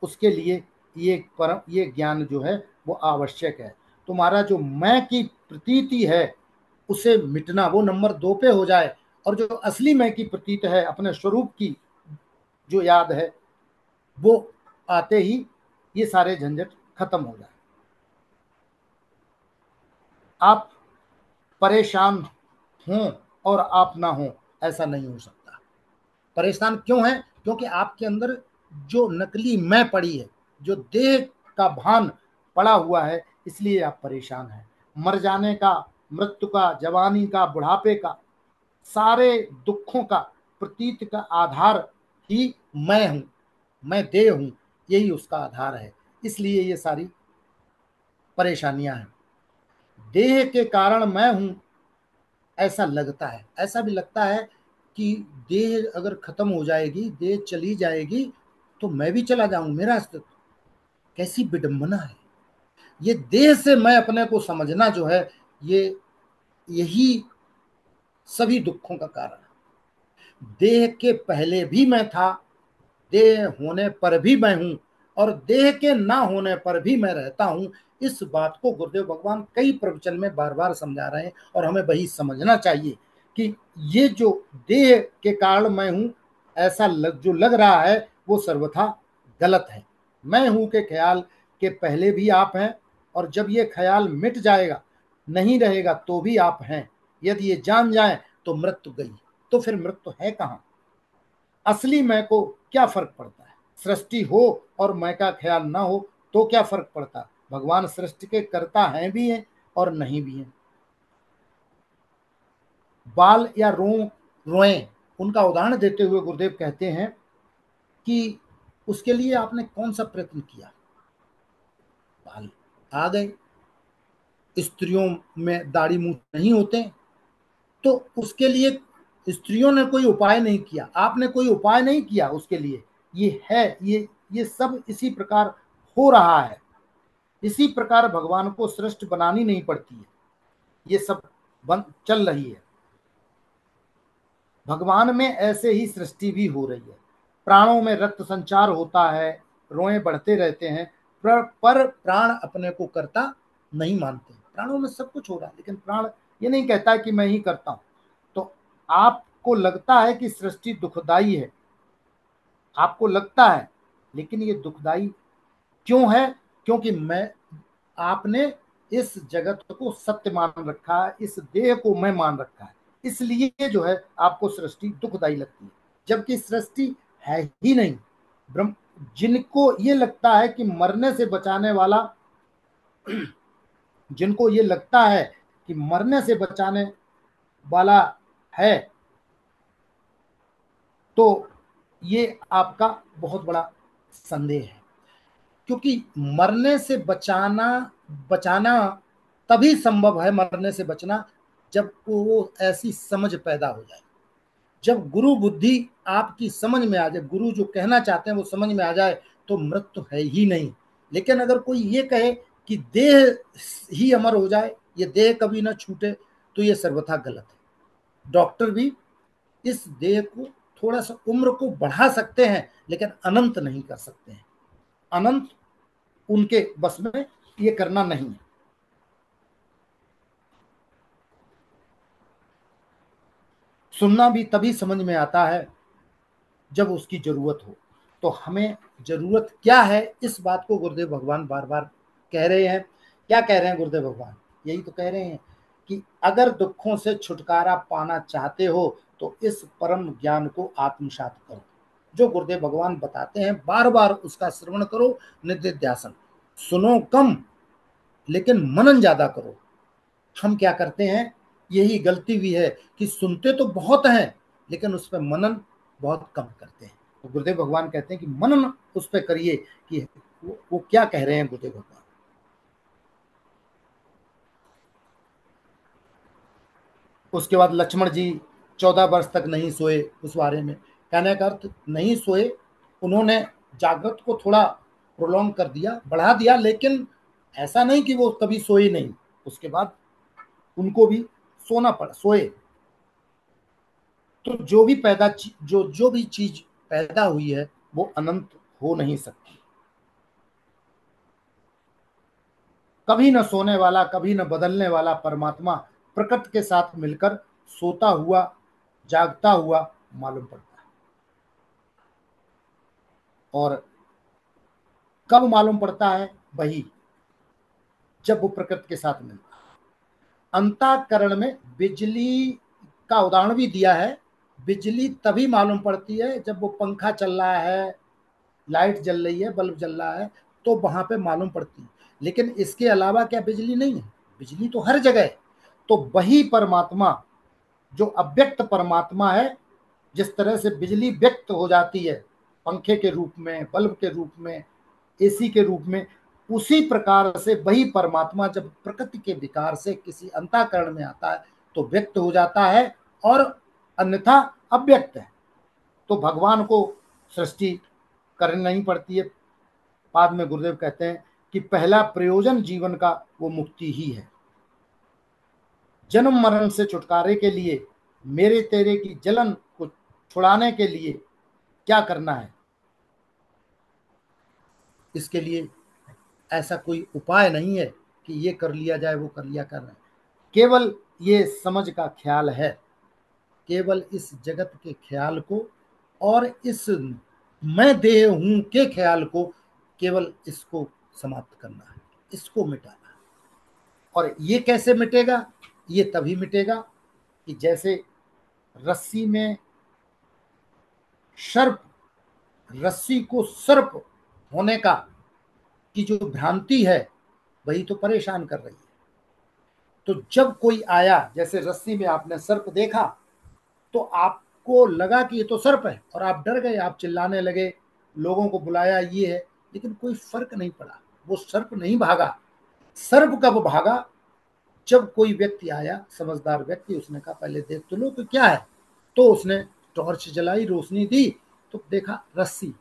उसके लिए ये ज्ञान जो है वो आवश्यक है। तुम्हारा जो मैं की प्रतीति है उसे मिटना, वो नंबर 2 पे हो जाए, और जो असली मैं की प्रतीत है, अपने स्वरूप की जो याद है, वो आते ही ये सारे झंझट खत्म हो जाए। आप परेशान हों और आप ना हो, ऐसा नहीं हो सकता। परेशान क्यों है? क्योंकि आपके अंदर जो नकली मैं पड़ी है, जो देह का भान पड़ा हुआ है, इसलिए आप परेशान हैं। मर जाने का, मृत्यु का, जवानी का, बुढ़ापे का, सारे दुखों का प्रतीत का आधार ही मैं हूं, मैं देह हूं, यही उसका आधार है। इसलिए ये सारी परेशानियां हैं। देह के कारण मैं हूं ऐसा लगता है, ऐसा भी लगता है कि देह अगर खत्म हो जाएगी, देह चली जाएगी तो मैं भी चला जाऊं, मेरा अस्तित्व, कैसी विडंबना है। ये देह से मैं अपने को समझना जो है, यही सभी दुखों का कारण है। देह के पहले भी मैं था, देह होने पर भी मैं हूं, और देह के ना होने पर भी मैं रहता हूं। इस बात को गुरुदेव भगवान कई प्रवचन में बार बार समझा रहे हैं, और हमें वही समझना चाहिए कि ये जो देह के कारण मैं हूं ऐसा जो लग रहा है वो सर्वथा गलत है। मैं हूं के ख्याल के पहले भी आप हैं, और जब ये ख्याल मिट जाएगा, नहीं रहेगा, तो भी आप हैं। यदि ये जान जाए तो मृत्यु गई, तो फिर मृत्यु है कहां? असली मैं को क्या फर्क पड़ता है? सृष्टि हो और मैं का ख्याल ना हो तो क्या फर्क पड़ता? भगवान सृष्टि के कर्ता हैं भी हैं और नहीं भी हैं। बाल या रोएं, उनका उदाहरण देते हुए गुरुदेव कहते हैं कि उसके लिए आपने कौन सा प्रयत्न किया। बाल आ गए, स्त्रियों में दाढ़ी मूंछ नहीं होते, तो उसके लिए स्त्रियों ने कोई उपाय नहीं किया, आपने कोई उपाय नहीं किया उसके लिए। ये है, ये सब इसी प्रकार हो रहा है। इसी प्रकार भगवान को सृष्टि बनानी नहीं पड़ती है, ये सब चल रही है। भगवान में ऐसे ही सृष्टि भी हो रही है। प्राणों में रक्त संचार होता है, रोए बढ़ते रहते हैं, पर प्राण अपने को करता नहीं मानते। प्राणों में सब कुछ हो रहा है, लेकिन प्राण ये नहीं कहता कि मैं ही करता हूं। तो आपको लगता है कि सृष्टि दुखदाई है, आपको लगता है, लेकिन ये दुखदाई क्यों है? क्योंकि आपने इस जगत को सत्य मान रखा है, इस देह को मैं मान रखा है, इसलिए जो है आपको सृष्टि दुखदाई लगती है, जबकि सृष्टि है ही नहीं। ब्रह्म जिनको ये लगता है कि मरने से बचाने वाला जिनको ये लगता है कि मरने से बचाने वाला है, तो ये आपका बहुत बड़ा संदेह है। क्योंकि मरने से बचाना तभी संभव है, मरने से बचना, जब वो ऐसी समझ पैदा हो जाए, जब गुरु बुद्धि आपकी समझ में आ जाए, गुरु जो कहना चाहते हैं वो समझ में आ जाए, तो मृत्यु है ही नहीं। लेकिन अगर कोई ये कहे कि देह ही अमर हो जाए, ये देह कभी ना छूटे, तो ये सर्वथा गलत है। डॉक्टर भी इस देह को थोड़ा सा उम्र को बढ़ा सकते हैं, लेकिन अनंत नहीं कर सकते हैं। अनंत उनके बस में ये करना नहीं है। सुनना भी तभी समझ में आता है जब उसकी जरूरत हो। तो हमें जरूरत क्या है, इस बात को गुरुदेव भगवान बार बार कह रहे हैं। क्या कह रहे हैं गुरुदेव भगवान? यही तो कह रहे हैं कि अगर दुखों से छुटकारा पाना चाहते हो तो इस परम ज्ञान को आत्मसात करो। जो गुरुदेव भगवान बताते हैं बार बार उसका श्रवण करो, निधिध्यासन। सुनो कम, लेकिन मनन ज्यादा करो। हम क्या करते हैं, यही गलती भी है कि सुनते तो बहुत हैं, लेकिन उस पर मनन बहुत कम करते हैं। तो गुरुदेव भगवान कहते हैं कि मनन उस पर करिए कि वो क्या कह रहे हैं गुरुदेव भगवान। उसके बाद लक्ष्मण जी 14 वर्ष तक नहीं सोए। उस बारे में कहने का अर्थ, नहीं सोए, उन्होंने जागृत को थोड़ा प्रोलॉन्ग कर दिया, बढ़ा दिया, लेकिन ऐसा नहीं कि वो कभी सोए नहीं। उसके बाद उनको भी सोना पड़ा, सोए। तो जो भी चीज पैदा हुई है वो अनंत हो नहीं सकती। कभी न सोने वाला, कभी न बदलने वाला परमात्मा प्रकृति के साथ मिलकर सोता हुआ, जागता हुआ मालूम पड़ता है। और कब मालूम पड़ता है? वही जब वो प्रकृति के साथ मिलता है। अंतःकरण में बिजली का उदाहरण भी दिया है। बिजली तभी मालूम पड़ती है जब वो पंखा चल रहा है, लाइट जल रही है, बल्ब जल रहा है, तो वहां पे मालूम पड़ती है। लेकिन इसके अलावा क्या बिजली नहीं है? बिजली तो हर जगह है। तो वही परमात्मा जो अव्यक्त परमात्मा है, जिस तरह से बिजली व्यक्त हो जाती है पंखे के रूप में, बल्ब के रूप में, एसी के रूप में, उसी प्रकार से वही परमात्मा जब प्रकृति के विकार से किसी अंतःकरण में आता है तो व्यक्त हो जाता है, और अन्यथा अव्यक्त है। तो भगवान को सृष्टि करनी नहीं पड़ती है। बाद में गुरुदेव कहते हैं कि पहला प्रयोजन जीवन का वो मुक्ति ही है। जन्म मरण से छुटकारे के लिए, मेरे तेरे की जलन को छुड़ाने के लिए क्या करना है? इसके लिए ऐसा कोई उपाय नहीं है कि ये कर लिया जाए, वो कर लिया करना है। केवल ये समझ का ख्याल है, केवल इस जगत के ख्याल को और इस मैं देह हूं के ख्याल को, केवल इसको समाप्त करना है, इसको मिटाना है। और ये कैसे मिटेगा? ये तभी मिटेगा कि जैसे रस्सी में सर्प, रस्सी को सर्प होने का की जो भ्रांति है, वही तो परेशान कर रही है। तो जब कोई आया, जैसे रस्सी में आपने सर्प देखा तो आपको लगा कि ये तो सर्प है और आप डर गए, आप चिल्लाने लगे, लोगों को बुलाया ये है, लेकिन कोई फर्क नहीं पड़ा, वो सर्प नहीं भागा। सर्प कब भागा? जब कोई व्यक्ति आया, समझदार व्यक्ति, उसने कहा पहले देख तो लो कि क्या है। तो उसने टॉर्च जलाई, रोशनी दी, तो देखा रस्सी।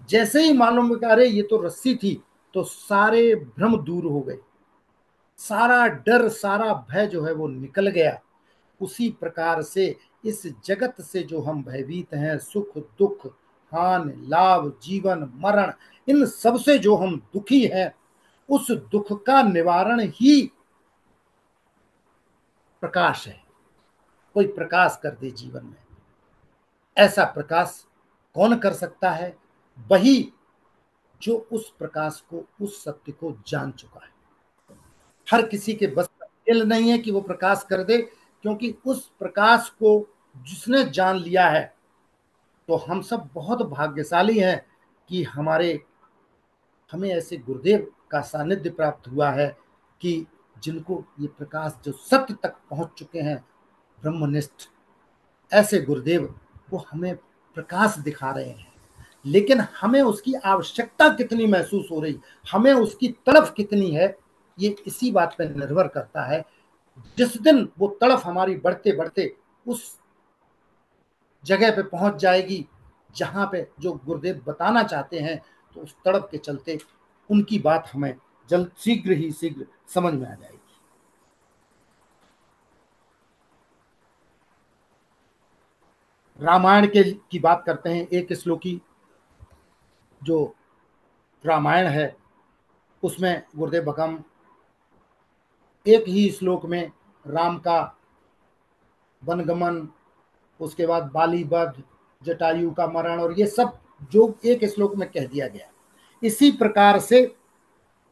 जैसे ही मालूम कि अरे ये तो रस्सी थी, तो सारे भ्रम दूर हो गए, सारा डर, सारा भय जो है वो निकल गया। उसी प्रकार से इस जगत से जो हम भयभीत हैं, सुख दुख, हानि लाभ, जीवन मरण, इन सब से जो हम दुखी हैं, उस दुख का निवारण ही प्रकाश है। कोई प्रकाश कर दे जीवन में, ऐसा प्रकाश कौन कर सकता है? वही जो उस प्रकाश को, उस सत्य को जान चुका है। हर किसी के बस का खेल नहीं है कि वो प्रकाश कर दे, क्योंकि उस प्रकाश को जिसने जान लिया है, तो हम सब बहुत भाग्यशाली हैं कि हमें ऐसे गुरुदेव का सानिध्य प्राप्त हुआ है कि जिनको ये प्रकाश, जो सत्य तक पहुंच चुके हैं, ब्रह्मनिष्ठ, ऐसे गुरुदेव वो हमें प्रकाश दिखा रहे हैं। लेकिन हमें उसकी आवश्यकता कितनी महसूस हो रही, हमें उसकी तड़फ कितनी है, ये इसी बात पर निर्भर करता है। जिस दिन वो तड़फ हमारी बढ़ते बढ़ते उस जगह पे पहुंच जाएगी जहां पे जो गुरुदेव बताना चाहते हैं, तो उस तड़प के चलते उनकी बात हमें जल्द शीघ्र ही शीघ्र समझ में आ जाएगी। रामायण की बात करते हैं। एक श्लोकी जो रामायण है उसमें गुरुदेव भगवान एक ही श्लोक में राम का वनगमन, उसके बाद बाली वध, जटायु का मरण, और ये सब जो एक श्लोक में कह दिया गया। इसी प्रकार से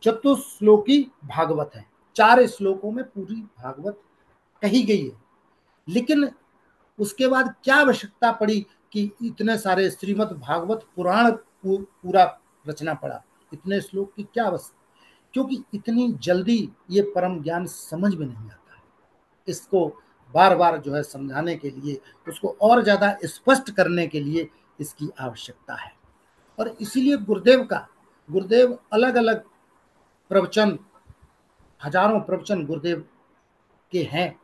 चतुश्लोकी भागवत है, 4 श्लोकों में पूरी भागवत कही गई है। लेकिन उसके बाद क्या आवश्यकता पड़ी कि इतने सारे श्रीमद् भागवत पुराण पूरा रचना पड़ा? इतने श्लोक की क्या आवश्यकता? क्योंकि इतनी जल्दी ये परम ज्ञान समझ में नहीं आता है। इसको बार बार जो है समझाने के लिए, उसको और ज्यादा स्पष्ट करने के लिए इसकी आवश्यकता है। और इसीलिए गुरुदेव अलग अलग प्रवचन, हजारों प्रवचन गुरुदेव के हैं,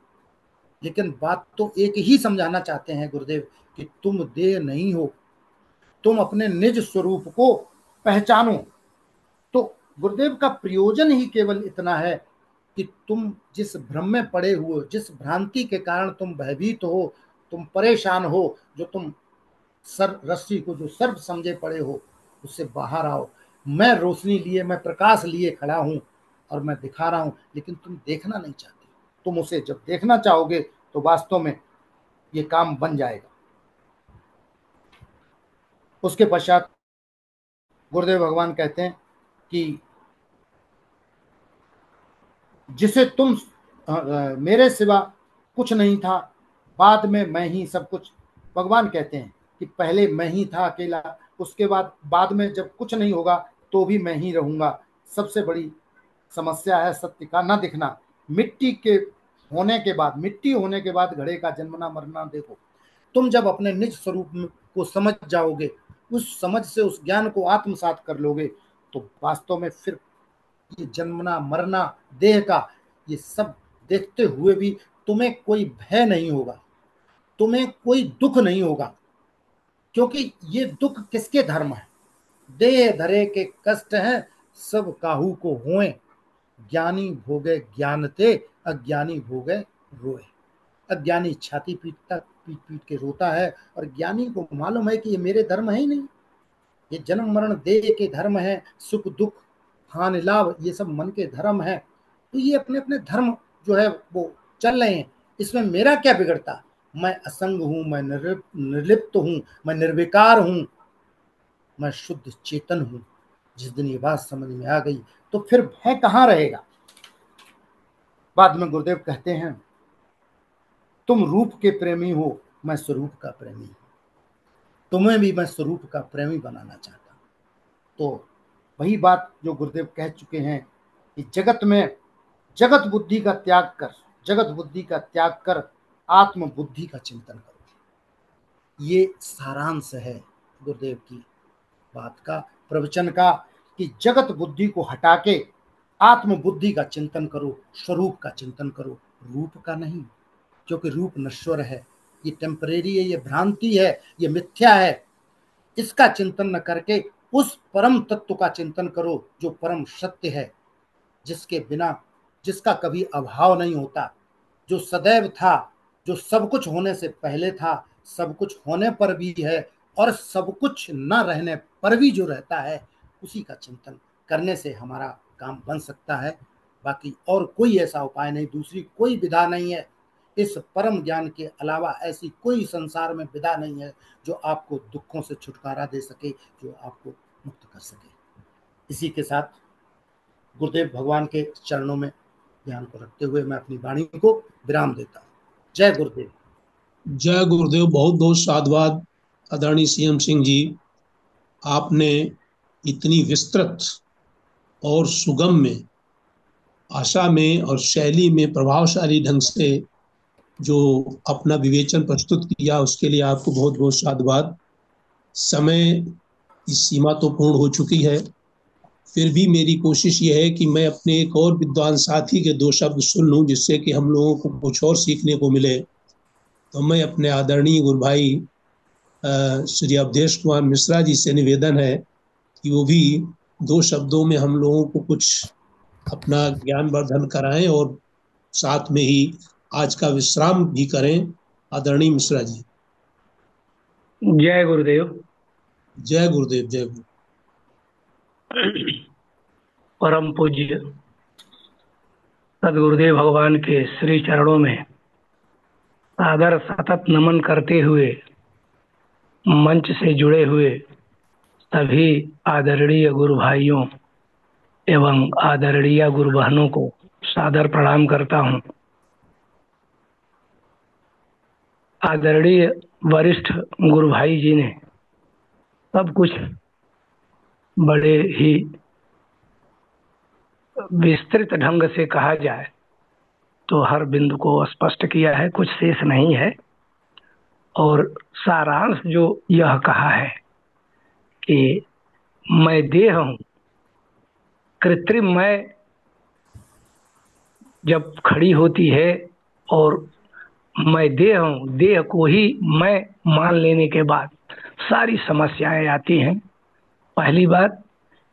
लेकिन बात तो एक ही समझाना चाहते हैं गुरुदेव कि तुम देह नहीं हो, तुम अपने निज स्वरूप को पहचानो। तो गुरुदेव का प्रयोजन ही केवल इतना है कि तुम जिस भ्रम में पड़े हुए, जिस भ्रांति के कारण तुम भयभीत हो, तुम परेशान हो, जो तुम रस्सी को जो सर्प समझे पड़े हो, उससे बाहर आओ। मैं रोशनी लिए, मैं प्रकाश लिए खड़ा हूं और मैं दिखा रहा हूं, लेकिन तुम देखना नहीं चाहते। तुम उसे जब देखना चाहोगे तो वास्तव में ये काम बन जाएगा। उसके पश्चात गुरुदेव भगवान कहते हैं कि जिसे तुम मेरे सिवा कुछ नहीं था, बाद में मैं ही सब कुछ। भगवान कहते हैं कि पहले मैं ही था अकेला, उसके बाद में जब कुछ नहीं होगा तो भी मैं ही रहूंगा। सबसे बड़ी समस्या है सत्य का न दिखना। मिट्टी होने के बाद घड़े का जन्मना मरना देखो। तुम जब अपने निज स्वरूप को समझ जाओगे, उस समझ से उस ज्ञान को आत्मसात कर लोगे, तो वास्तव में फिर ये जन्मना मरना देह का, ये सब देखते हुए भी तुम्हें कोई भय नहीं होगा, तुम्हें कोई दुख नहीं होगा। क्योंकि ये दुख किसके धर्म है? देह धरे के कष्ट हैं, सब काहू को होए, ज्ञानी भोगे ज्ञान ते, अज्ञानी भोगे रोए। अज्ञानी छाती पीट पीट के रोता है, और ज्ञानी को मालूम है कि ये मेरे धर्म है ही नहीं, ये जन्म मरण देह के धर्म है, सुख दुख हानि लाभ ये सब मन के धर्म है। तो ये अपने अपने धर्म जो है वो चल रहे हैं, इसमें मेरा क्या बिगड़ता? मैं असंग हूं, मैं निर्लिप्त हूं, मैं निर्विकार हूं, मैं शुद्ध चेतन हूं। जिस दिन ये बात समझ में आ गई तो फिर भय कहां रहेगा? बाद में गुरुदेव कहते हैं, तुम रूप के प्रेमी हो, मैं स्वरूप का प्रेमी हूं, तुम्हें भी मैं स्वरूप का प्रेमी बनाना चाहता हूं। तो वही बात जो गुरुदेव कह चुके हैं कि जगत बुद्धि का त्याग कर आत्म बुद्धि का चिंतन करो। ये सारांश है गुरुदेव की बात का, प्रवचन का, कि जगत बुद्धि को हटा के आत्म बुद्धि का चिंतन करो, स्वरूप का चिंतन करो, रूप का नहीं, क्योंकि रूप नश्वर है, ये टेम्परेरी है, ये भ्रांति है, ये मिथ्या है। इसका चिंतन न करके उस परम तत्व का चिंतन करो जो परम सत्य है, जिसके बिना, जिसका कभी अभाव नहीं होता, जो सदैव था, जो सब कुछ होने से पहले था, सब कुछ होने पर भी है और सब कुछ न रहने पर भी जो रहता है, उसी का चिंतन करने से हमारा काम बन सकता है। बाकी और कोई ऐसा उपाय नहीं, दूसरी कोई विधा नहीं है। इस परम ज्ञान के अलावा ऐसी कोई संसार में विधा नहीं है जो आपको दुखों से छुटकारा दे सके, जो आपको मुक्त कर सके। इसी के साथ गुरुदेव भगवान के चरणों में ध्यान को रखते हुए मैं अपनी वाणी को विराम देता हूँ। जय गुरुदेव। जय गुरुदेव। बहुत बहुत साधुवाद आदरणीय सीएम सिंह जी। आपने इतनी विस्तृत और सुगम में, भाषा में और शैली में प्रभावशाली ढंग से जो अपना विवेचन प्रस्तुत किया, उसके लिए आपको बहुत बहुत साधुवाद। समय की सीमा तो पूर्ण हो चुकी है, फिर भी मेरी कोशिश ये है कि मैं अपने एक और विद्वान साथी के दो शब्द सुन लूं, जिससे कि हम लोगों को कुछ और सीखने को मिले। तो मैं अपने आदरणीय गुरु भाई श्री अवधेश कुमार मिश्रा जी से निवेदन है कि वो भी दो शब्दों में हम लोगों को कुछ अपना ज्ञान वर्धन कराएं और साथ में ही आज का विश्राम भी करें। आदरणीय मिश्रा जी। जय गुरुदेव। जय गुरुदेव। जय गुरु। परम पूज्य सदगुरुदेव भगवान के श्री चरणों में सादर सतत नमन करते हुए मंच से जुड़े हुए सभी आदरणीय गुरु भाइयों एवं आदरणीय गुरु बहनों को सादर प्रणाम करता हूं। आदरणीय वरिष्ठ गुरु भाई जी ने सब कुछ बड़े ही विस्तृत ढंग से कहा जाए तो हर बिंदु को स्पष्ट किया है, कुछ शेष नहीं है। और सारांश जो यह कहा है कि मैं देह हूं, कृत्रिम मैं जब खड़ी होती है और मैं देह हूं, देह को ही मैं मान लेने के बाद सारी समस्याएं आती हैं। पहली बात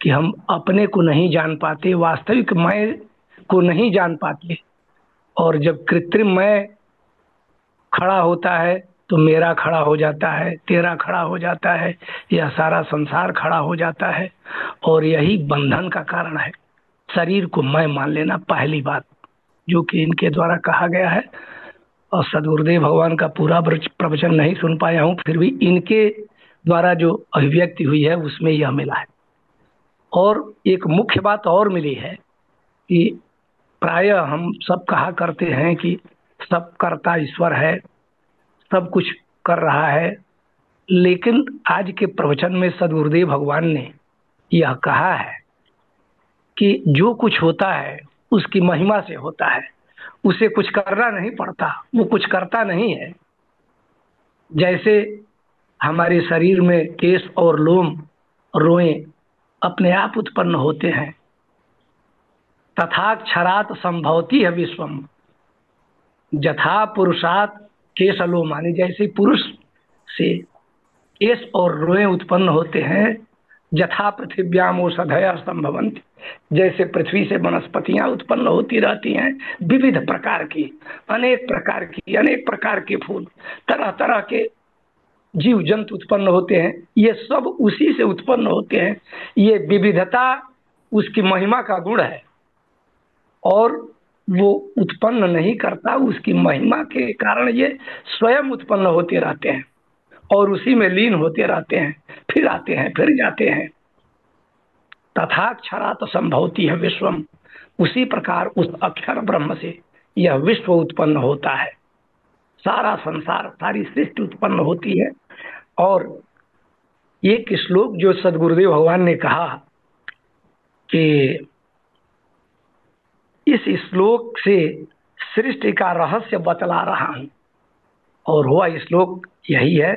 कि हम अपने को नहीं जान पाते, वास्तविक मैं को नहीं जान पाते, और जब कृत्रिम मैं खड़ा होता है तो मेरा खड़ा हो जाता है, तेरा खड़ा हो जाता है, यह सारा संसार खड़ा हो जाता है। और यही बंधन का कारण है, शरीर को मैं मान लेना, पहली बात जो कि इनके द्वारा कहा गया है। और सदगुरुदेव भगवान का पूरा प्रवचन नहीं सुन पाया हूँ, फिर भी इनके द्वारा जो अभिव्यक्ति हुई है उसमें यह मिला है। और एक मुख्य बात और मिली है कि प्रायः हम सब कहा करते हैं कि सब कर्ता ईश्वर है, सब कुछ कर रहा है, लेकिन आज के प्रवचन में सदगुरुदेव भगवान ने यह कहा है कि जो कुछ होता है उसकी महिमा से होता है, उसे कुछ करना नहीं पड़ता, वो कुछ करता नहीं है। जैसे हमारे शरीर में केश और लोम, रोएं अपने आप उत्पन्न होते हैं, तथाक्षरात् संभवति है विश्वम, यथा पुरुषात् केश लोमानि, जैसे पुरुष से केश और रोएं उत्पन्न होते हैं, यथा पृथिव्याम औषधयः संभवन्ति, जैसे पृथ्वी से वनस्पतियां उत्पन्न होती रहती हैं, विविध प्रकार की, अनेक प्रकार के फूल, तरह तरह के जीव जंतु उत्पन्न होते हैं, ये सब उसी से उत्पन्न होते हैं। ये विविधता उसकी महिमा का गुण है, और वो उत्पन्न नहीं करता, उसकी महिमा के कारण ये स्वयं उत्पन्न होते रहते हैं और उसी में लीन होते रहते हैं, फिर आते हैं, फिर जाते हैं। तथाक्षरात् संभवति है विश्वम, उसी प्रकार उस अक्षर ब्रह्म से यह विश्व उत्पन्न होता है, सारा संसार, सारी सृष्टि उत्पन्न होती है। और एक श्लोक जो सदगुरुदेव भगवान ने कहा कि इस श्लोक से सृष्टि का रहस्य बतला रहा हूं। और वह श्लोक यही है,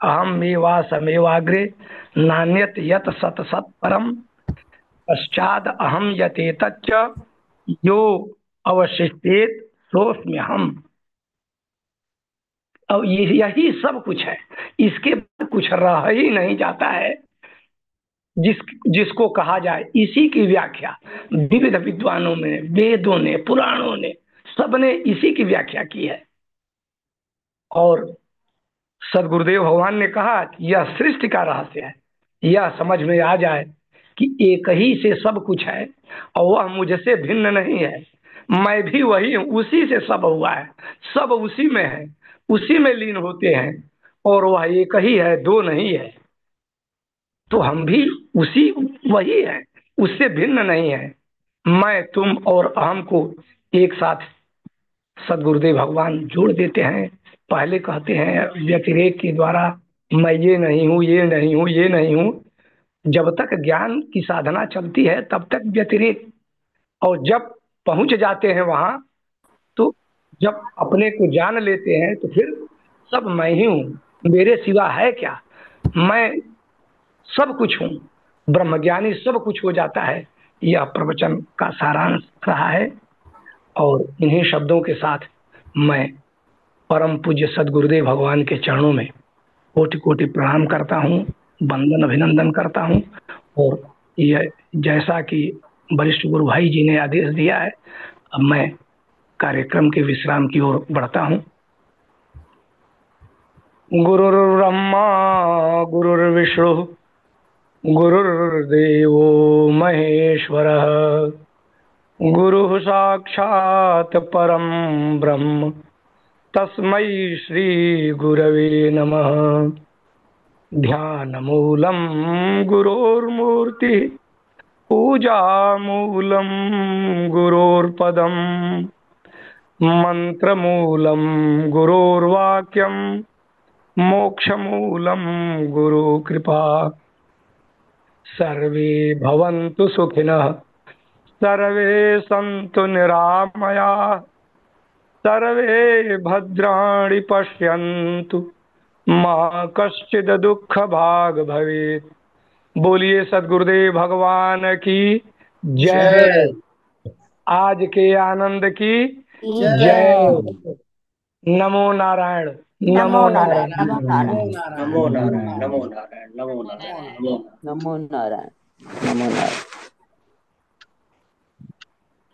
अहमेवासमेवाग्रे नान्यत यत सत सत परम पश्चाद अहम यतेतच्च यो अवशिष्टेत सोऽस्म्यहम्। अब यही सब कुछ है, इसके बाद कुछ रह ही नहीं जाता है जिसको कहा जाए। इसी की व्याख्या विविध विद्वानों में, वेदों ने, पुराणों ने, सबने इसी की व्याख्या की है। और सदगुरुदेव भगवान ने कहा कि यह सृष्टि का रहस्य है। यह समझ में आ जाए कि एक ही से सब कुछ है और वह मुझसे भिन्न नहीं है, मैं भी वही हूँ, उसी से सब हुआ है, सब उसी में है, उसी में लीन होते हैं और वह एक ही है, दो नहीं है। तो हम भी उसी वही है, उससे भिन्न नहीं है। मैं, तुम और अहम को एक साथ सदगुरुदेव भगवान जोड़ देते हैं। पहले कहते हैं व्यतिरेक के द्वारा, मैं ये नहीं हूँ, ये नहीं हूँ, ये नहीं हूँ। जब तक ज्ञान की साधना चलती है तब तक व्यतिरेक, और जब पहुंच जाते हैं वहां, तो जब अपने को जान लेते हैं तो फिर सब मैं ही हूँ, मेरे सिवा है क्या, मैं सब कुछ हूँ, ब्रह्मज्ञानी सब कुछ हो जाता है। यह प्रवचन का सारांश रहा है। और इन्हीं शब्दों के साथ मैं परम पूज्य सदगुरुदेव भगवान के चरणों में कोटि कोटि प्रणाम करता हूँ, वंदन अभिनंदन करता हूँ। और यह जैसा कि वरिष्ठ गुरु भाई जी ने आदेश दिया है, अब मैं कार्यक्रम के विश्राम की ओर बढ़ता हूँ। गुरुर्ब्रह्मा गुरुर्विष्णु गुरुर्देवो महेश्वरः, गुरुः साक्षात् परम ब्रह्म तस्मै श्री गुरवे नमः। ध्यानमूलं गुरोर्मूर्तिः, पूजामूलं गुरोर्पदम्, मंत्रमूलं गुरोर्वाक्यं, मोक्षमूलं गुरुकृपा। सर्वे भवन्तु सुखिनः, सर्वे सन्तु निरामयाः, सर्वे भद्राणि पश्यन्तु, मा कश्चित् दुःख भाग भवेत्। बोलिए सदगुरुदेव भगवान की जय। आज के आनंद की जय। नमो नारायण, नमो नारायण, नमो नारायण, नमो नारायण, नमो नारायण, नमो नारायण, नमो नारायण, नमो नारायण, नमो नारायण।